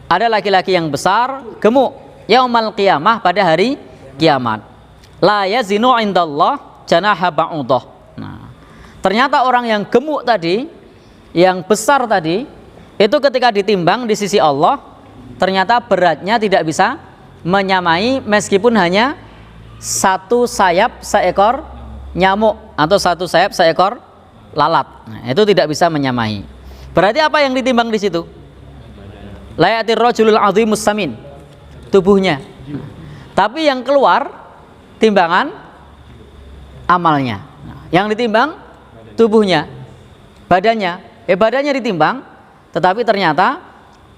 Ada laki-laki yang besar, gemuk. Yaumal qiyamah, pada hari kiamat. La yazinu indallah janaha ba'udah. Nah, ternyata orang yang gemuk tadi, yang besar tadi, itu ketika ditimbang di sisi Allah, ternyata beratnya tidak bisa menyamai meskipun hanya 1 sayap seekor nyamuk atau 1 sayap seekor lalat. Nah, itu tidak bisa menyamai. Berarti apa yang ditimbang di situ? La ya'tir rajulul 'azimus samin, tubuhnya. Tapi yang keluar timbangan amalnya. Nah, yang ditimbang tubuhnya, badannya. Badannya ditimbang, tetapi ternyata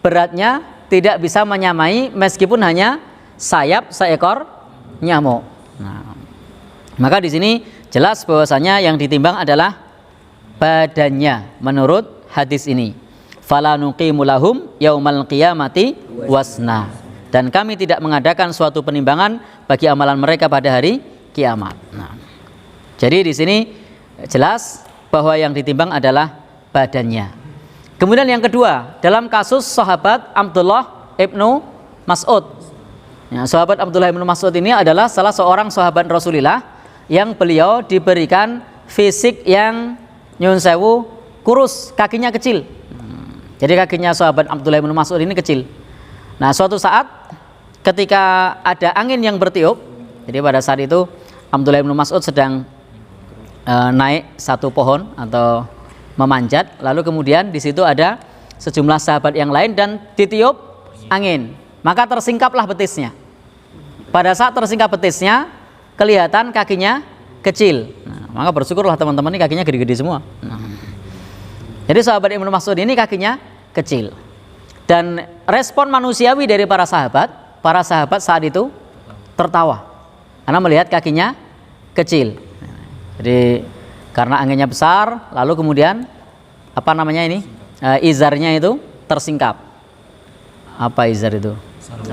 beratnya tidak bisa menyamai meskipun hanya sayap seekor nyamuk. Nah, maka di sini jelas bahwasanya yang ditimbang adalah badannya menurut hadis ini. Fala nuqimu lahum yaumal qiyamati wasna. Dan kami tidak mengadakan suatu penimbangan bagi amalan mereka pada hari kiamat. Nah, jadi di sini jelas bahwa yang ditimbang adalah badannya. Kemudian yang kedua, dalam kasus sahabat Abdullah ibnu Mas'ud. Ya, sahabat Abdullah ibnu Mas'ud ini adalah salah seorang sahabat Rasulullah yang beliau diberikan fisik yang nyun sewu kurus, kakinya kecil. Jadi kakinya sahabat Abdullah ibnu Mas'ud ini kecil. Nah, suatu saat ketika ada angin yang bertiup, jadi pada saat itu Abdullah bin Mas'ud sedang naik satu pohon atau memanjat, lalu kemudian di situ ada sejumlah sahabat yang lain dan ditiup angin, maka tersingkaplah betisnya. Pada saat tersingkap betisnya, kelihatan kakinya kecil. Nah, maka bersyukurlah teman-teman, ini kakinya gede-gede semua. Nah, jadi sahabat Ibnu Mas'ud ini kakinya kecil. Dan respon manusiawi dari para sahabat saat itu tertawa karena melihat kakinya kecil. Jadi karena anginnya besar, lalu kemudian izarnya itu tersingkap. Apa izar itu?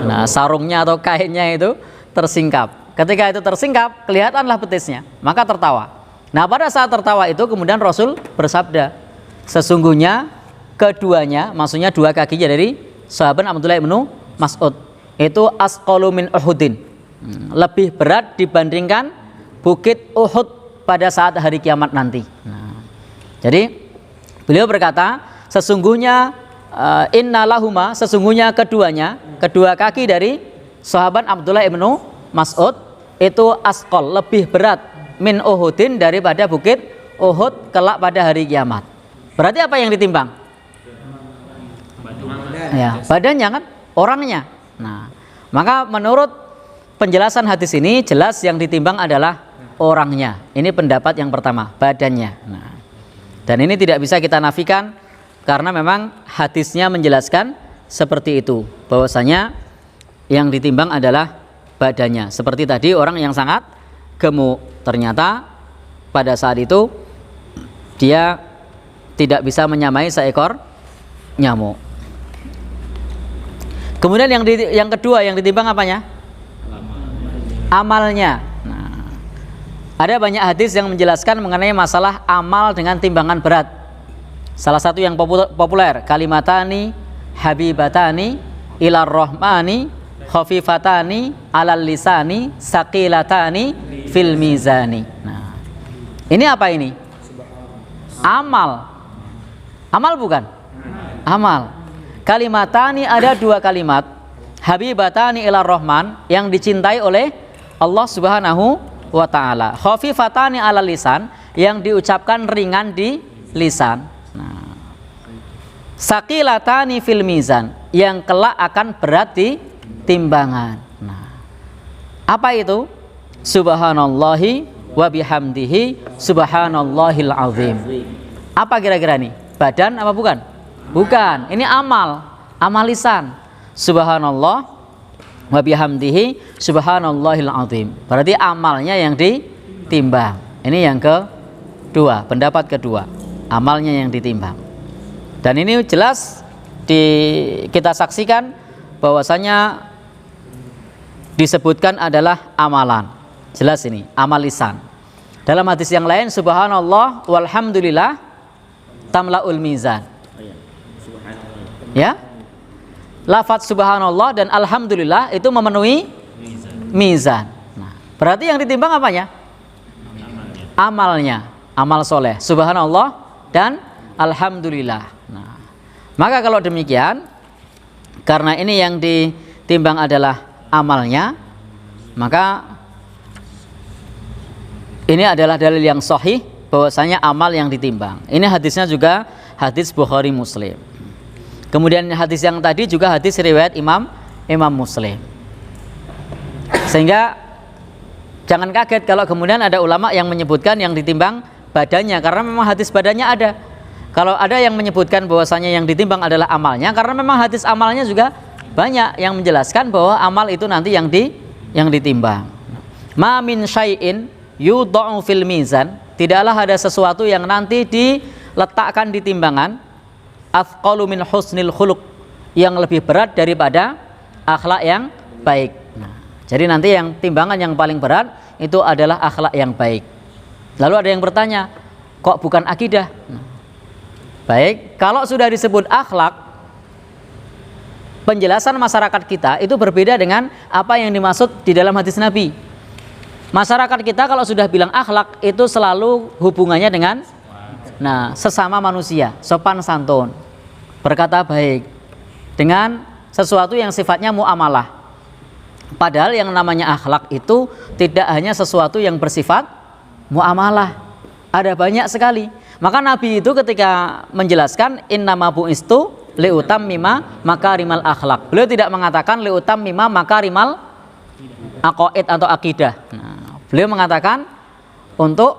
Nah, sarungnya atau kainnya itu tersingkap. Ketika itu tersingkap, kelihatanlah betisnya, maka tertawa. Nah, pada saat tertawa itu kemudian Rasul bersabda, sesungguhnya keduanya, maksudnya dua kakinya dari sahabat Abdullah bin Mas'ud, itu asqalu min Uhudin, lebih berat dibandingkan bukit Uhud pada saat hari kiamat nanti. Nah, jadi beliau berkata, sesungguhnya innalahuma, sesungguhnya keduanya, kedua kaki dari sahabat Abdullah bin Mas'ud itu asqal, lebih berat min Uhudin, daripada bukit Uhud kelak pada hari kiamat. Berarti apa yang ditimbang? Ya, badannya kan, orangnya. Nah, maka menurut penjelasan hadis ini jelas yang ditimbang adalah orangnya. Ini pendapat yang pertama, badannya. Nah, dan ini tidak bisa kita nafikan karena memang hadisnya menjelaskan seperti itu, bahwasanya yang ditimbang adalah badannya. Seperti tadi orang yang sangat gemuk, ternyata pada saat itu dia tidak bisa menyamai seekor nyamuk. Kemudian yang kedua yang ditimbang apanya? Amalnya. Nah, ada banyak hadis yang menjelaskan mengenai masalah amal dengan timbangan berat. Salah satu yang populer, kalimatani habibatani ilar rahmani khafifatani alal lisani saqilatani fil mizani. Nah, ini apa ini? Amal. Amal bukan? Amal. Kalimatani, ada dua kalimat, habibatani ilar rahman, yang dicintai oleh Allah Subhanahu wa ta'ala, khafifatani alal lisan, yang diucapkan ringan di lisan. Nah, saqilatani fil mizan, yang kelak akan berat di timbangan. Nah, apa itu? Subhanallahi wa bihamdihi subhanallahil azim. Apa kira-kira nih? Badan apa bukan? Bukan, ini amal, amal lisan. Subhanallah wa bihamdihi subhanallahil azim. Berarti amalnya yang ditimbang. Ini yang kedua, pendapat kedua, amalnya yang ditimbang. Dan ini jelas kita saksikan bahwasanya disebutkan adalah amalan. Jelas ini, amal lisan. Dalam hadis yang lain, subhanallah walhamdulillah tamlaul mizan. Ya, lafaz subhanallah dan alhamdulillah itu memenuhi mizan. Nah, berarti yang ditimbang apanya? Amalnya, amal soleh, subhanallah dan alhamdulillah. Nah, maka kalau demikian, karena ini yang ditimbang adalah amalnya, maka ini adalah dalil yang sahih bahwasanya amal yang ditimbang. Ini hadisnya juga hadis Bukhari Muslim. Kemudian hadis yang tadi juga hadis riwayat Imam Muslim. Sehingga jangan kaget kalau kemudian ada ulama yang menyebutkan yang ditimbang badannya, karena memang hadis badannya ada. Kalau ada yang menyebutkan bahwasanya yang ditimbang adalah amalnya, karena memang hadis amalnya juga banyak yang menjelaskan bahwa amal itu nanti yang ditimbang. Ma min syai'in yudha'u fil mizan, tidaklah ada sesuatu yang nanti diletakkan di timbangan athqalu min husnil khuluq, yang lebih berat daripada akhlak yang baik. Nah, jadi nanti yang timbangan yang paling berat itu adalah akhlak yang baik. Lalu ada yang bertanya, kok bukan akidah? Nah, baik, kalau sudah disebut akhlak, penjelasan masyarakat kita itu berbeda dengan apa yang dimaksud di dalam hadis Nabi. Masyarakat kita kalau sudah bilang akhlak itu selalu hubungannya dengan sesama manusia, sopan santun, berkata baik, dengan sesuatu yang sifatnya muamalah. Padahal yang namanya akhlak itu tidak hanya sesuatu yang bersifat muamalah, ada banyak sekali. Maka Nabi itu ketika menjelaskan innama bu'istu liutammima makarimal akhlak, beliau tidak mengatakan liutammima makarimal aqaid atau akidah. Nah, beliau mengatakan untuk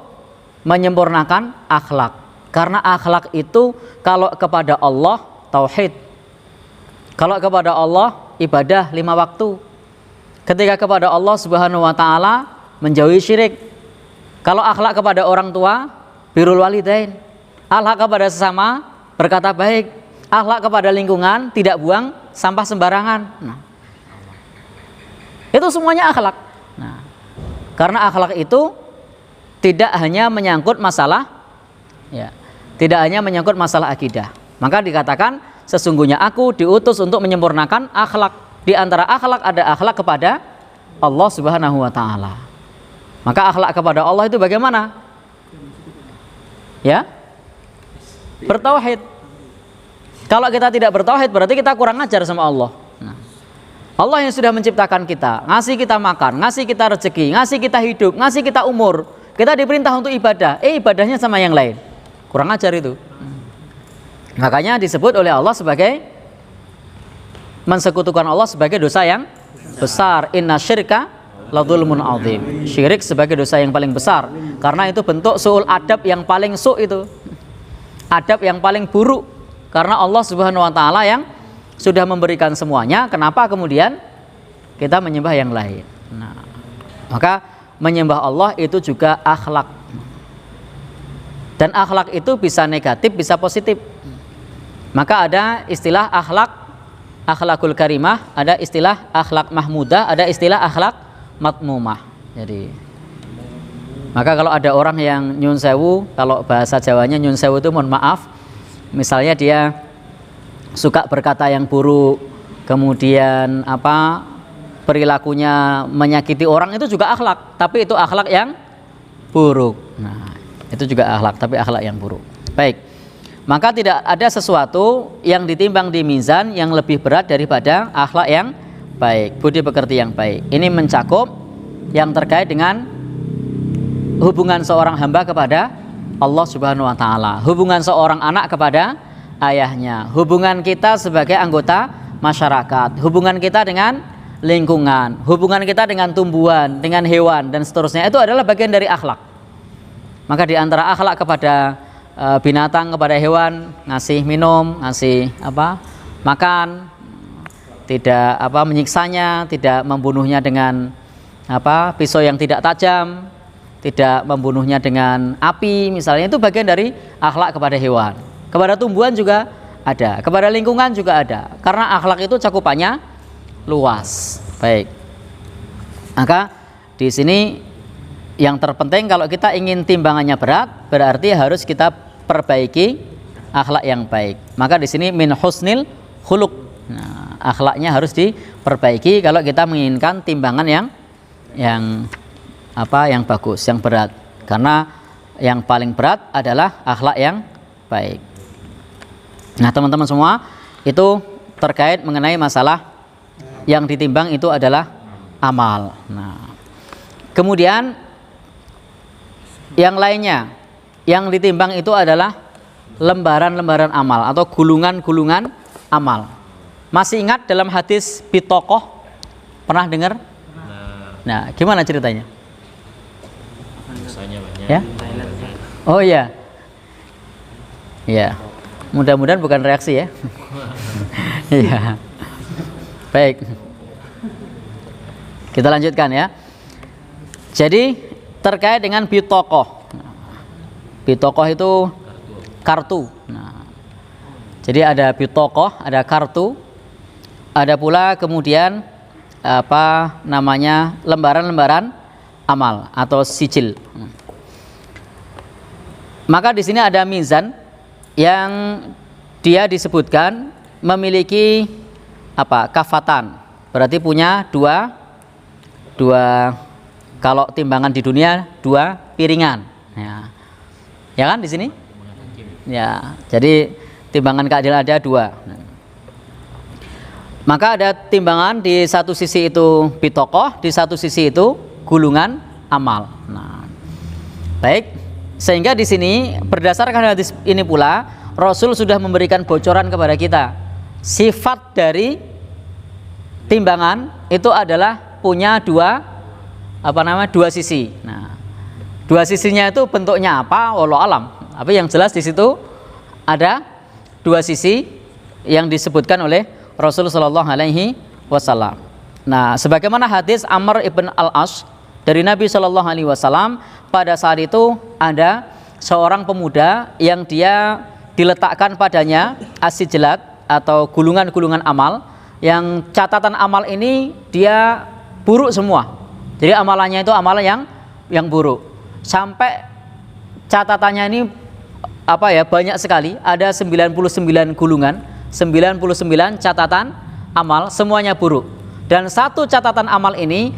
menyempurnakan akhlak. Karena akhlak itu kalau kepada Allah tauhid, kalau kepada Allah ibadah 5 waktu, ketika kepada Allah Subhanahu wa ta'ala menjauhi syirik. Kalau akhlak kepada orang tua birrul walidain, akhlak kepada sesama berkata baik, akhlak kepada lingkungan tidak buang sampah sembarangan. Nah, itu semuanya akhlak. Nah, karena akhlak itu tidak hanya menyangkut masalah tidak hanya menyangkut masalah akidah. Maka dikatakan sesungguhnya aku diutus untuk menyempurnakan akhlak. Di antara akhlak ada akhlak kepada Allah Subhanahu wa taala. Maka akhlak kepada Allah itu bagaimana? Ya? Bertauhid. Kalau kita tidak bertauhid berarti kita kurang ajar sama Allah. Nah, Allah yang sudah menciptakan kita, ngasih kita makan, ngasih kita rezeki, ngasih kita hidup, ngasih kita umur. Kita diperintah untuk ibadah, ibadahnya sama yang lain. Kurang ajar itu. Makanya disebut oleh Allah sebagai mensekutukan Allah sebagai dosa yang besar. Inna syirka la dzulmun adzim. Syirik sebagai dosa yang paling besar karena itu bentuk suul adab yang paling itu. Adab yang paling buruk karena Allah Subhanahu wa taala yang sudah memberikan semuanya, kenapa kemudian kita menyembah yang lain? Nah, maka menyembah Allah itu juga akhlak. Dan akhlak itu bisa negatif, bisa positif. Maka ada istilah akhlakul karimah, ada istilah akhlak mahmudah, ada istilah akhlak matmumah. Jadi maka kalau ada orang yang nyun sewu, kalau bahasa Jawanya nyun sewu itu mohon maaf, misalnya dia suka berkata yang buruk, kemudian perilakunya menyakiti orang, itu juga akhlak, tapi itu akhlak yang buruk. Nah, itu juga akhlak, tapi akhlak yang buruk. Baik, maka tidak ada sesuatu yang ditimbang di mizan yang lebih berat daripada akhlak yang baik, budi pekerti yang baik. Ini mencakup yang terkait dengan hubungan seorang hamba kepada Allah Subhanahu wa taala, hubungan seorang anak kepada ayahnya, hubungan kita sebagai anggota masyarakat, hubungan kita dengan lingkungan, hubungan kita dengan tumbuhan, dengan hewan dan seterusnya. Itu adalah bagian dari akhlak. Maka di antara akhlak kepada binatang, kepada hewan, ngasih minum, ngasih makan, tidak menyiksanya, tidak membunuhnya dengan pisau yang tidak tajam, tidak membunuhnya dengan api misalnya, itu bagian dari akhlak kepada hewan. Kepada tumbuhan juga ada, kepada lingkungan juga ada, karena akhlak itu cakupannya luas. Baik, maka di sini yang terpenting kalau kita ingin timbangannya berat, berarti harus kita perbaiki akhlak yang baik. Maka di sini min husnil khuluq. Nah, akhlaknya harus diperbaiki kalau kita menginginkan timbangan yang bagus, yang berat. Karena yang paling berat adalah akhlak yang baik. Nah, teman-teman semua, itu terkait mengenai masalah yang ditimbang itu adalah amal. Nah, kemudian yang lainnya yang ditimbang itu adalah lembaran-lembaran amal atau gulungan-gulungan amal. Masih ingat dalam hadis bitokoh? Pernah dengar? Nah, gimana ceritanya? Ya? Oh iya. Ya. Mudah-mudahan bukan reaksi ya. Iya. Baik. Kita lanjutkan ya. Jadi terkait dengan bitokoh. Bitokoh itu kartu. Nah, jadi ada bitokoh, ada kartu, ada pula kemudian lembaran-lembaran amal atau sijil. Maka di sini ada mizan yang dia disebutkan memiliki kafatan. Berarti punya dua kalau timbangan di dunia 2 piringan. Ya kan di sini? Ya, jadi timbangan keadilan ada 2. Maka ada timbangan di satu sisi itu bitokoh, di satu sisi itu gulungan amal. Nah, baik, sehingga di sini berdasarkan hadis ini pula Rasul sudah memberikan bocoran kepada kita. Sifat dari timbangan itu adalah punya dua sisi. Nah, 2 sisinya itu bentuknya apa? Wallahu alam. Tapi yang jelas di situ ada 2 sisi yang disebutkan oleh Rasul sallallahu alaihi wasallam. Nah, sebagaimana hadis Amr ibn al-As dari Nabi sallallahu alaihi wasallam, pada saat itu ada seorang pemuda yang dia diletakkan padanya as-sijlat atau gulungan-gulungan amal, yang catatan amal ini dia buruk semua. Jadi amalannya itu amalan yang buruk. Sampai catatannya ini banyak sekali, ada 99 gulungan, 99 catatan amal, semuanya buruk. Dan satu catatan amal ini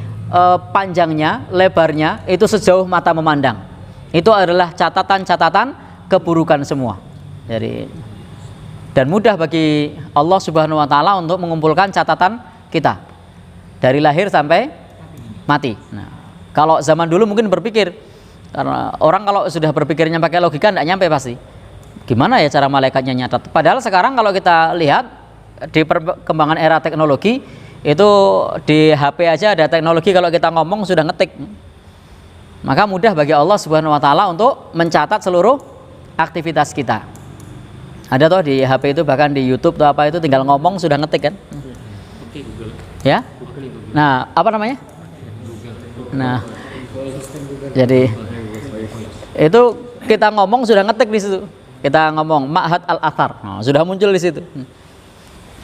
panjangnya, lebarnya itu sejauh mata memandang. Itu adalah catatan-catatan keburukan semua. Jadi dan mudah bagi Allah Subhanahu wa taala untuk mengumpulkan catatan kita dari lahir sampai mati. Nah, kalau zaman dulu mungkin berpikir, karena orang kalau sudah berpikirnya pakai logika tidak nyampe pasti. Gimana ya cara malaikatnya nyatat? Padahal sekarang kalau kita lihat di perkembangan era teknologi itu di HP aja ada teknologi, kalau kita ngomong sudah ngetik. Maka mudah bagi Allah Subhanahu wa taala untuk mencatat seluruh aktivitas kita. Ada toh di HP itu, bahkan di YouTube atau apa itu tinggal ngomong sudah ngetik kan? Ya? Nah, apa namanya? Nah, jadi itu kita ngomong sudah ngetik di situ. Kita ngomong Ma'had Al-Athar, sudah muncul di situ.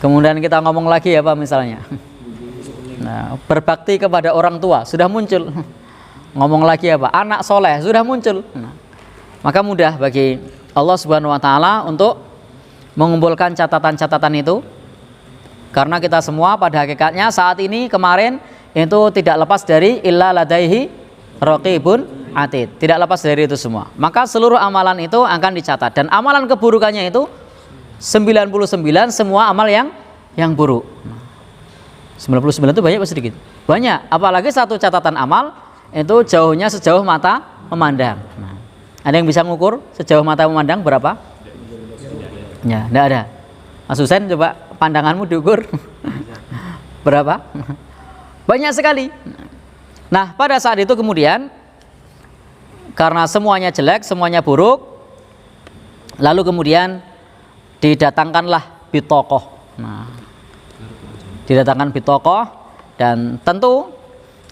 Kemudian kita ngomong lagi apa misalnya? Nah, berbakti kepada orang tua sudah muncul. Ngomong lagi apa? Anak soleh sudah muncul. Nah, maka mudah bagi Allah Subhanahu wa taala untuk mengumpulkan catatan-catatan itu, karena kita semua pada hakikatnya saat ini, kemarin itu tidak lepas dari illa ladaihi raqibun atid, tidak lepas dari itu semua. Maka seluruh amalan itu akan dicatat, dan amalan keburukannya itu 99 semua amal yang buruk. 99 itu banyak apa sedikit? Banyak, apalagi satu catatan amal itu jauhnya sejauh mata memandang. Nah, ada yang bisa mengukur sejauh mata memandang berapa? Ya, enggak ada. Mas Husain, coba pandanganmu diukur. Berapa? Banyak sekali. Nah, pada saat itu kemudian karena semuanya jelek, semuanya buruk, lalu kemudian didatangkanlah bitokoh. Nah, didatangkan bitokoh, dan tentu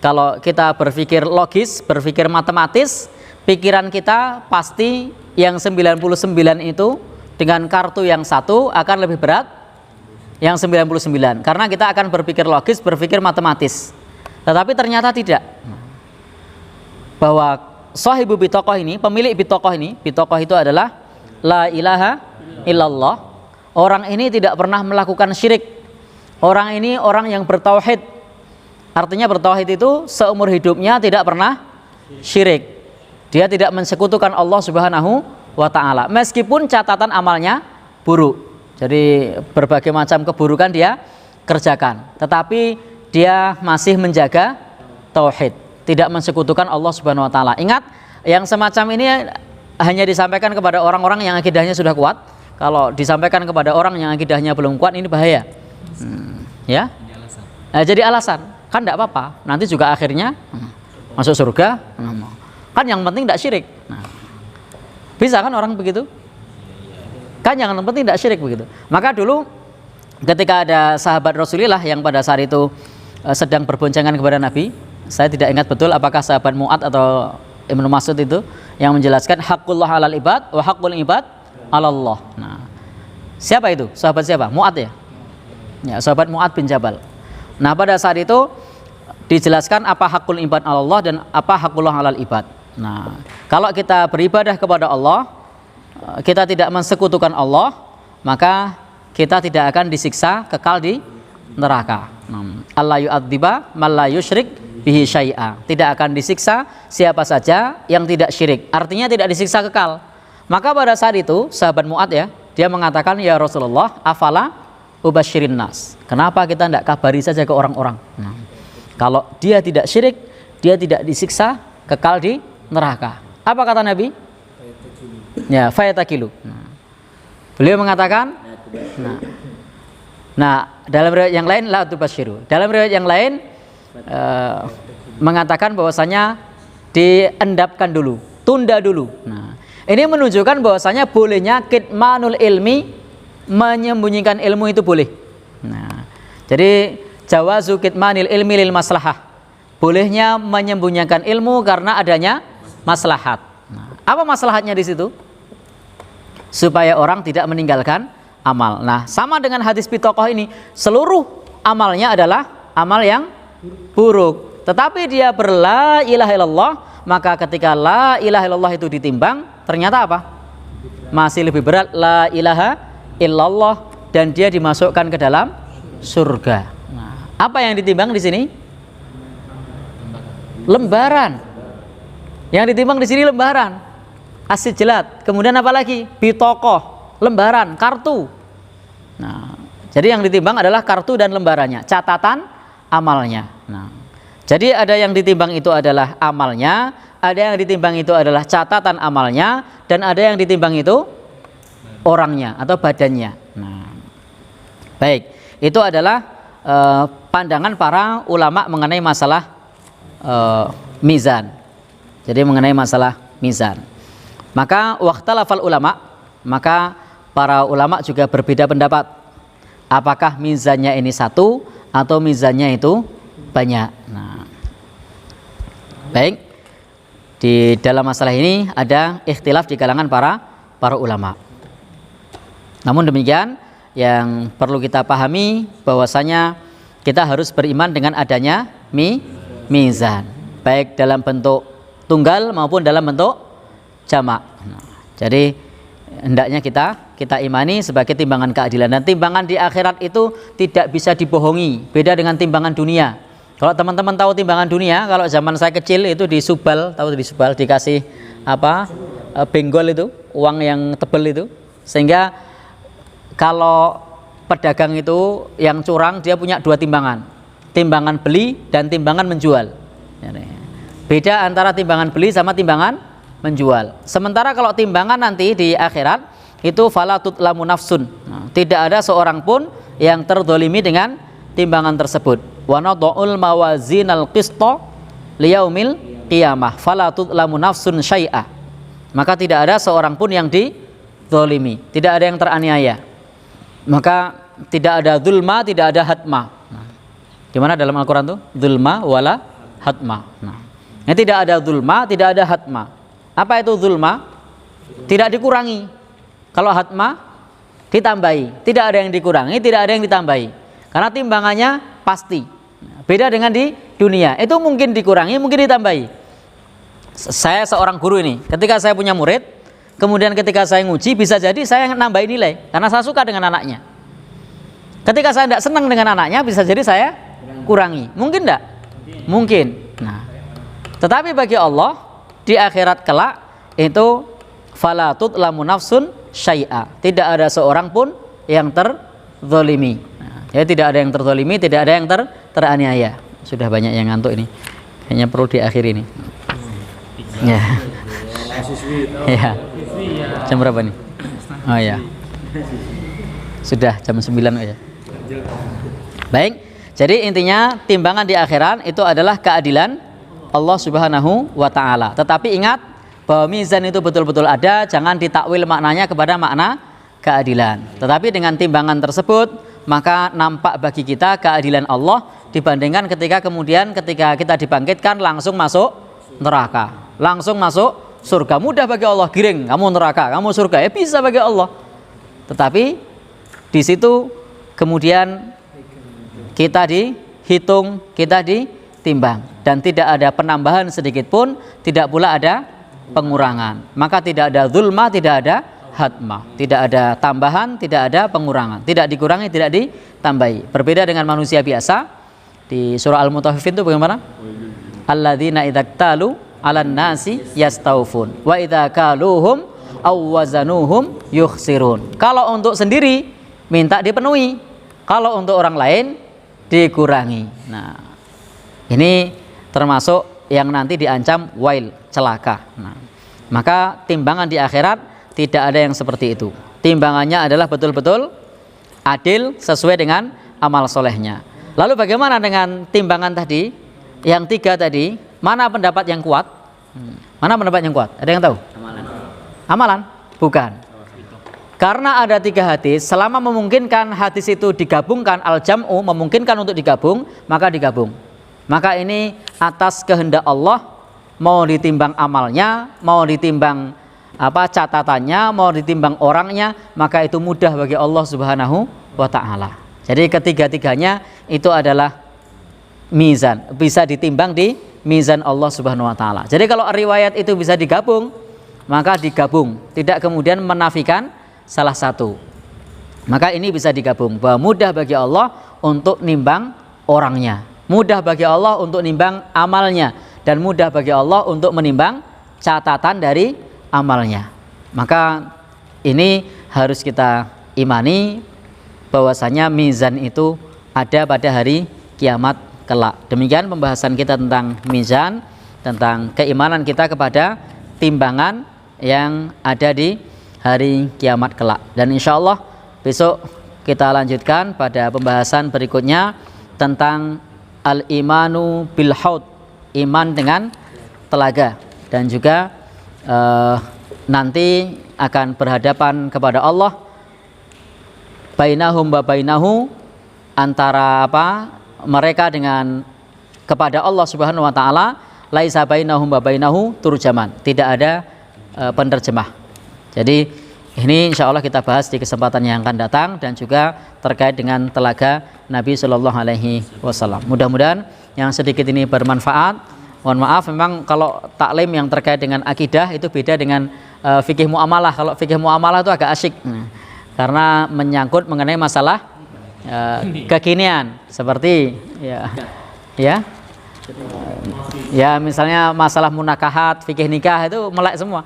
kalau kita berpikir logis, berpikir matematis, pikiran kita pasti yang 99 itu dengan kartu yang satu akan lebih berat yang 99, karena kita akan berpikir logis, berpikir matematis. Tetapi ternyata tidak, bahwa sahibu bitokoh ini, pemilik bitokoh ini, bitokoh itu adalah la ilaha illallah. Orang ini tidak pernah melakukan syirik. Orang ini orang yang bertauhid. Artinya bertauhid itu seumur hidupnya tidak pernah syirik. Dia tidak mensekutukan Allah Subhanahu wa ta'ala, meskipun catatan amalnya buruk. Jadi berbagai macam keburukan dia kerjakan, tetapi dia masih menjaga tauhid, tidak mensekutukan Allah Subhanahu wa ta'ala. Ingat, yang semacam ini hanya disampaikan kepada orang-orang yang akidahnya sudah kuat. Kalau disampaikan kepada orang yang akidahnya belum kuat, ini bahaya. Ya? Nah, jadi alasan, kan tidak apa-apa, nanti juga akhirnya masuk surga. Kan yang penting tidak syirik. Nah, bisa kan orang begitu? Kan yang penting tidak syirik begitu. Maka dulu ketika ada sahabat Rasulullah yang pada saat itu sedang berboncengan kepada Nabi, saya tidak ingat betul apakah sahabat Mu'ad atau Ibnu Mas'ud itu yang menjelaskan haqqullah 'alal ibad wa haqqul ibad 'alallah. Nah, siapa itu? Sahabat siapa? Mu'ad ya? Ya, sahabat Mu'ad bin Jabal. Nah, pada saat itu dijelaskan apa haqqul ibad 'alallah dan apa haqqullah 'alal ibad. Nah, kalau kita beribadah kepada Allah, kita tidak mensekutukan Allah, maka kita tidak akan disiksa kekal di neraka. Allah yu'adziba man la yusyrik bihi syai'a. Tidak akan disiksa siapa saja yang tidak syirik. Artinya tidak disiksa kekal. Maka pada saat itu sahabat Mu'ad ya, dia mengatakan, ya Rasulullah, afala ubasyirin nas. Kenapa kita tidak kabari saja ke orang-orang? Nah, kalau dia tidak syirik, dia tidak disiksa kekal di neraka. Apa kata Nabi? Ya, fayatakilu. Beliau mengatakan, dalam riwayat yang lain la tubasyiru. Dalam riwayat yang lain mengatakan bahwasanya diendapkan dulu, tunda dulu. Nah, ini menunjukkan bahwasanya bolehnya kitmanul ilmi, menyembunyikan ilmu itu boleh. Nah, jadi jawazu kitmanil ilmi lil maslahah. Bolehnya menyembunyikan ilmu karena adanya maslahat. Nah, apa maslahatnya di situ? Supaya orang tidak meninggalkan amal. Nah, sama dengan hadis bitokoh ini, seluruh amalnya adalah amal yang buruk. Tetapi dia berla ilaha illallah, maka ketika la ilaha illallah itu ditimbang, ternyata apa? Masih lebih berat la ilaha illallah, dan dia dimasukkan ke dalam surga. Nah, apa yang ditimbang di sini? Lembaran. Yang ditimbang di sini lembaran. As-sijlat. Kemudian apa lagi? Bitokoh, lembaran, kartu. Nah, jadi yang ditimbang adalah kartu dan lembarannya, catatan amalnya. Nah, jadi ada yang ditimbang itu adalah amalnya, ada yang ditimbang itu adalah catatan amalnya, dan ada yang ditimbang itu orangnya atau badannya. Nah, baik, itu adalah pandangan para ulama mengenai masalah mizan. Jadi mengenai masalah mizan. Maka waqtalafal ulama, maka para ulama juga berbeda pendapat. Apakah mizannya ini satu atau mizannya itu banyak. Nah, baik, di dalam masalah ini ada ikhtilaf di kalangan para ulama. Namun demikian, yang perlu kita pahami bahwasanya kita harus beriman dengan adanya mizan, baik dalam bentuk tunggal maupun dalam bentuk jamak. Nah, jadi hendaknya kita imani sebagai timbangan keadilan, dan timbangan di akhirat itu tidak bisa dibohongi. Beda dengan timbangan dunia. Kalau teman-teman tahu timbangan dunia, kalau zaman saya kecil itu di Subal, tahu di Subal dikasih apa? Benggol itu, uang yang tebal itu. Sehingga kalau pedagang itu yang curang, dia punya dua timbangan. Timbangan beli dan timbangan menjual. Beda antara timbangan beli sama timbangan menjual. Sementara kalau timbangan nanti di akhirat itu fala tutlamu nafsun. Nah, tidak ada seorang pun yang terzalimi dengan timbangan tersebut. Wa nadul mawazinal qista liyaumil qiyamah fala tutlamu nafsun syai'a. Maka tidak ada seorang pun yang dizalimi, tidak ada yang teraniaya. Maka tidak ada zulma, tidak ada hatma. Nah, gimana dalam Al-Qur'an tuh? Zulma wala hatma. Nah, ini tidak ada zulma, tidak ada hatma. Apa itu zulma? Tidak dikurangi. Kalau hatma ditambahi, tidak ada yang dikurangi, tidak ada yang ditambahi. Karena timbangannya pasti. Beda dengan di dunia, itu mungkin dikurangi, mungkin ditambahi. Saya seorang guru ini, ketika saya punya murid, kemudian ketika saya nguji, bisa jadi saya nambahi nilai, karena saya suka dengan anaknya. Ketika saya tidak senang dengan anaknya, bisa jadi saya kurangi. Mungkin tidak? Mungkin. Nah, tetapi bagi Allah, di akhirat kelak, itu fala tutlamu nafsun syai'a. Tidak ada seorang pun yang terzalimi. Nah, ya, tidak ada yang terzalimi, tidak ada yang teraniaya. Sudah banyak yang ngantuk ini. Kayaknya perlu diakhiri ini. Ya. Ya. Jam berapa nih? Oh ya. Sudah jam 9 ya. Baik. Jadi intinya timbangan di akhirat itu adalah keadilan Allah Subhanahu wa taala. Tetapi ingat bahwa mizan itu betul-betul ada, jangan ditakwil maknanya kepada makna keadilan. Tetapi dengan timbangan tersebut, maka nampak bagi kita keadilan Allah dibandingkan ketika kita dibangkitkan langsung masuk neraka, langsung masuk surga. Mudah bagi Allah, giring, kamu neraka, kamu surga, ya bisa bagi Allah. Tetapi di situ kemudian kita dihitung, kita ditimbang, dan tidak ada penambahan sedikit pun, tidak pula ada pengurangan. Maka tidak ada zulma, tidak ada hatma, tidak ada tambahan, tidak ada pengurangan, tidak dikurangi, tidak ditambahi. Berbeda dengan manusia biasa. Di surah Al-Mutaffifin itu bagaimana? Alladzina idza talu 'alan nasi yastaufun wa idza kaluhum aw wazanuhum yukhsirun. Kalau untuk sendiri minta dipenuhi, kalau untuk orang lain dikurangi. Nah, ini termasuk yang nanti diancam wail, celaka. Nah, maka timbangan di akhirat tidak ada yang seperti itu. Timbangannya adalah betul-betul adil sesuai dengan amal solehnya. Lalu bagaimana dengan timbangan tadi? Yang 3 tadi, mana pendapat yang kuat? Mana pendapat yang kuat? Ada yang tahu? Amalan? Bukan. Karena ada 3 hadis, selama memungkinkan hadis itu digabungkan, al-jam'u memungkinkan untuk digabung, maka digabung. Maka ini atas kehendak Allah, mau ditimbang amalnya, mau ditimbang catatannya, mau ditimbang orangnya, maka itu mudah bagi Allah Subhanahu wa ta'ala. Jadi ketiga-tiganya itu adalah mizan, bisa ditimbang di mizan Allah Subhanahu wa taala. Jadi kalau riwayat itu bisa digabung, maka digabung, tidak kemudian menafikan salah satu. Maka ini bisa digabung, bahwa mudah bagi Allah untuk nimbang orangnya, mudah bagi Allah untuk nimbang amalnya, dan mudah bagi Allah untuk menimbang catatan dari amalnya. Maka ini harus kita imani bahwasanya mizan itu ada pada hari kiamat kelak. Demikian pembahasan kita tentang mizan, tentang keimanan kita kepada timbangan yang ada di hari kiamat kelak. Dan insya Allah besok kita lanjutkan pada pembahasan berikutnya tentang al-imanu bil haud, iman dengan telaga, dan juga nanti akan berhadapan kepada Allah, bainahum wa bainahu, antara mereka dengan kepada Allah Subhanahu wa taala, laisa bainahum wa bainahu turjaman, tidak ada penerjemah. Jadi ini insya Allah kita bahas di kesempatan yang akan datang, dan juga terkait dengan telaga Nabi Shallallahu Alaihi Wasallam. Mudah-mudahan yang sedikit ini bermanfaat. Mohon maaf, memang kalau taklim yang terkait dengan akidah itu beda dengan fikih muamalah. Kalau fikih muamalah itu agak asyik, karena menyangkut mengenai masalah kekinian, seperti ya misalnya masalah munakahat, fikih nikah itu melek semua.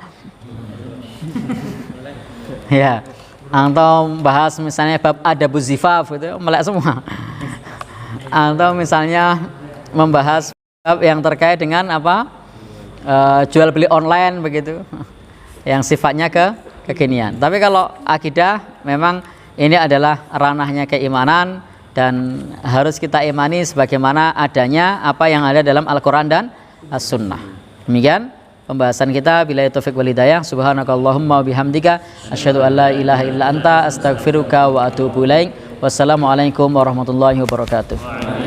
Ya, atau bahas misalnya bab adabuz zifaf itu melek semua. Atau misalnya membahas bab yang terkait dengan jual beli online begitu, yang sifatnya kekinian. Tapi kalau akidah memang ini adalah ranahnya keimanan, dan harus kita imani sebagaimana adanya apa yang ada dalam Al-Quran dan As-Sunnah. Demikian pembahasan kita. Billahi taufiq wal hidayah. Subhanakallahumma bihamdika asyhadu an la ilaha illa anta astaghfiruka wa atubu ilaik. Wassalamualaikum warahmatullahi wabarakatuh.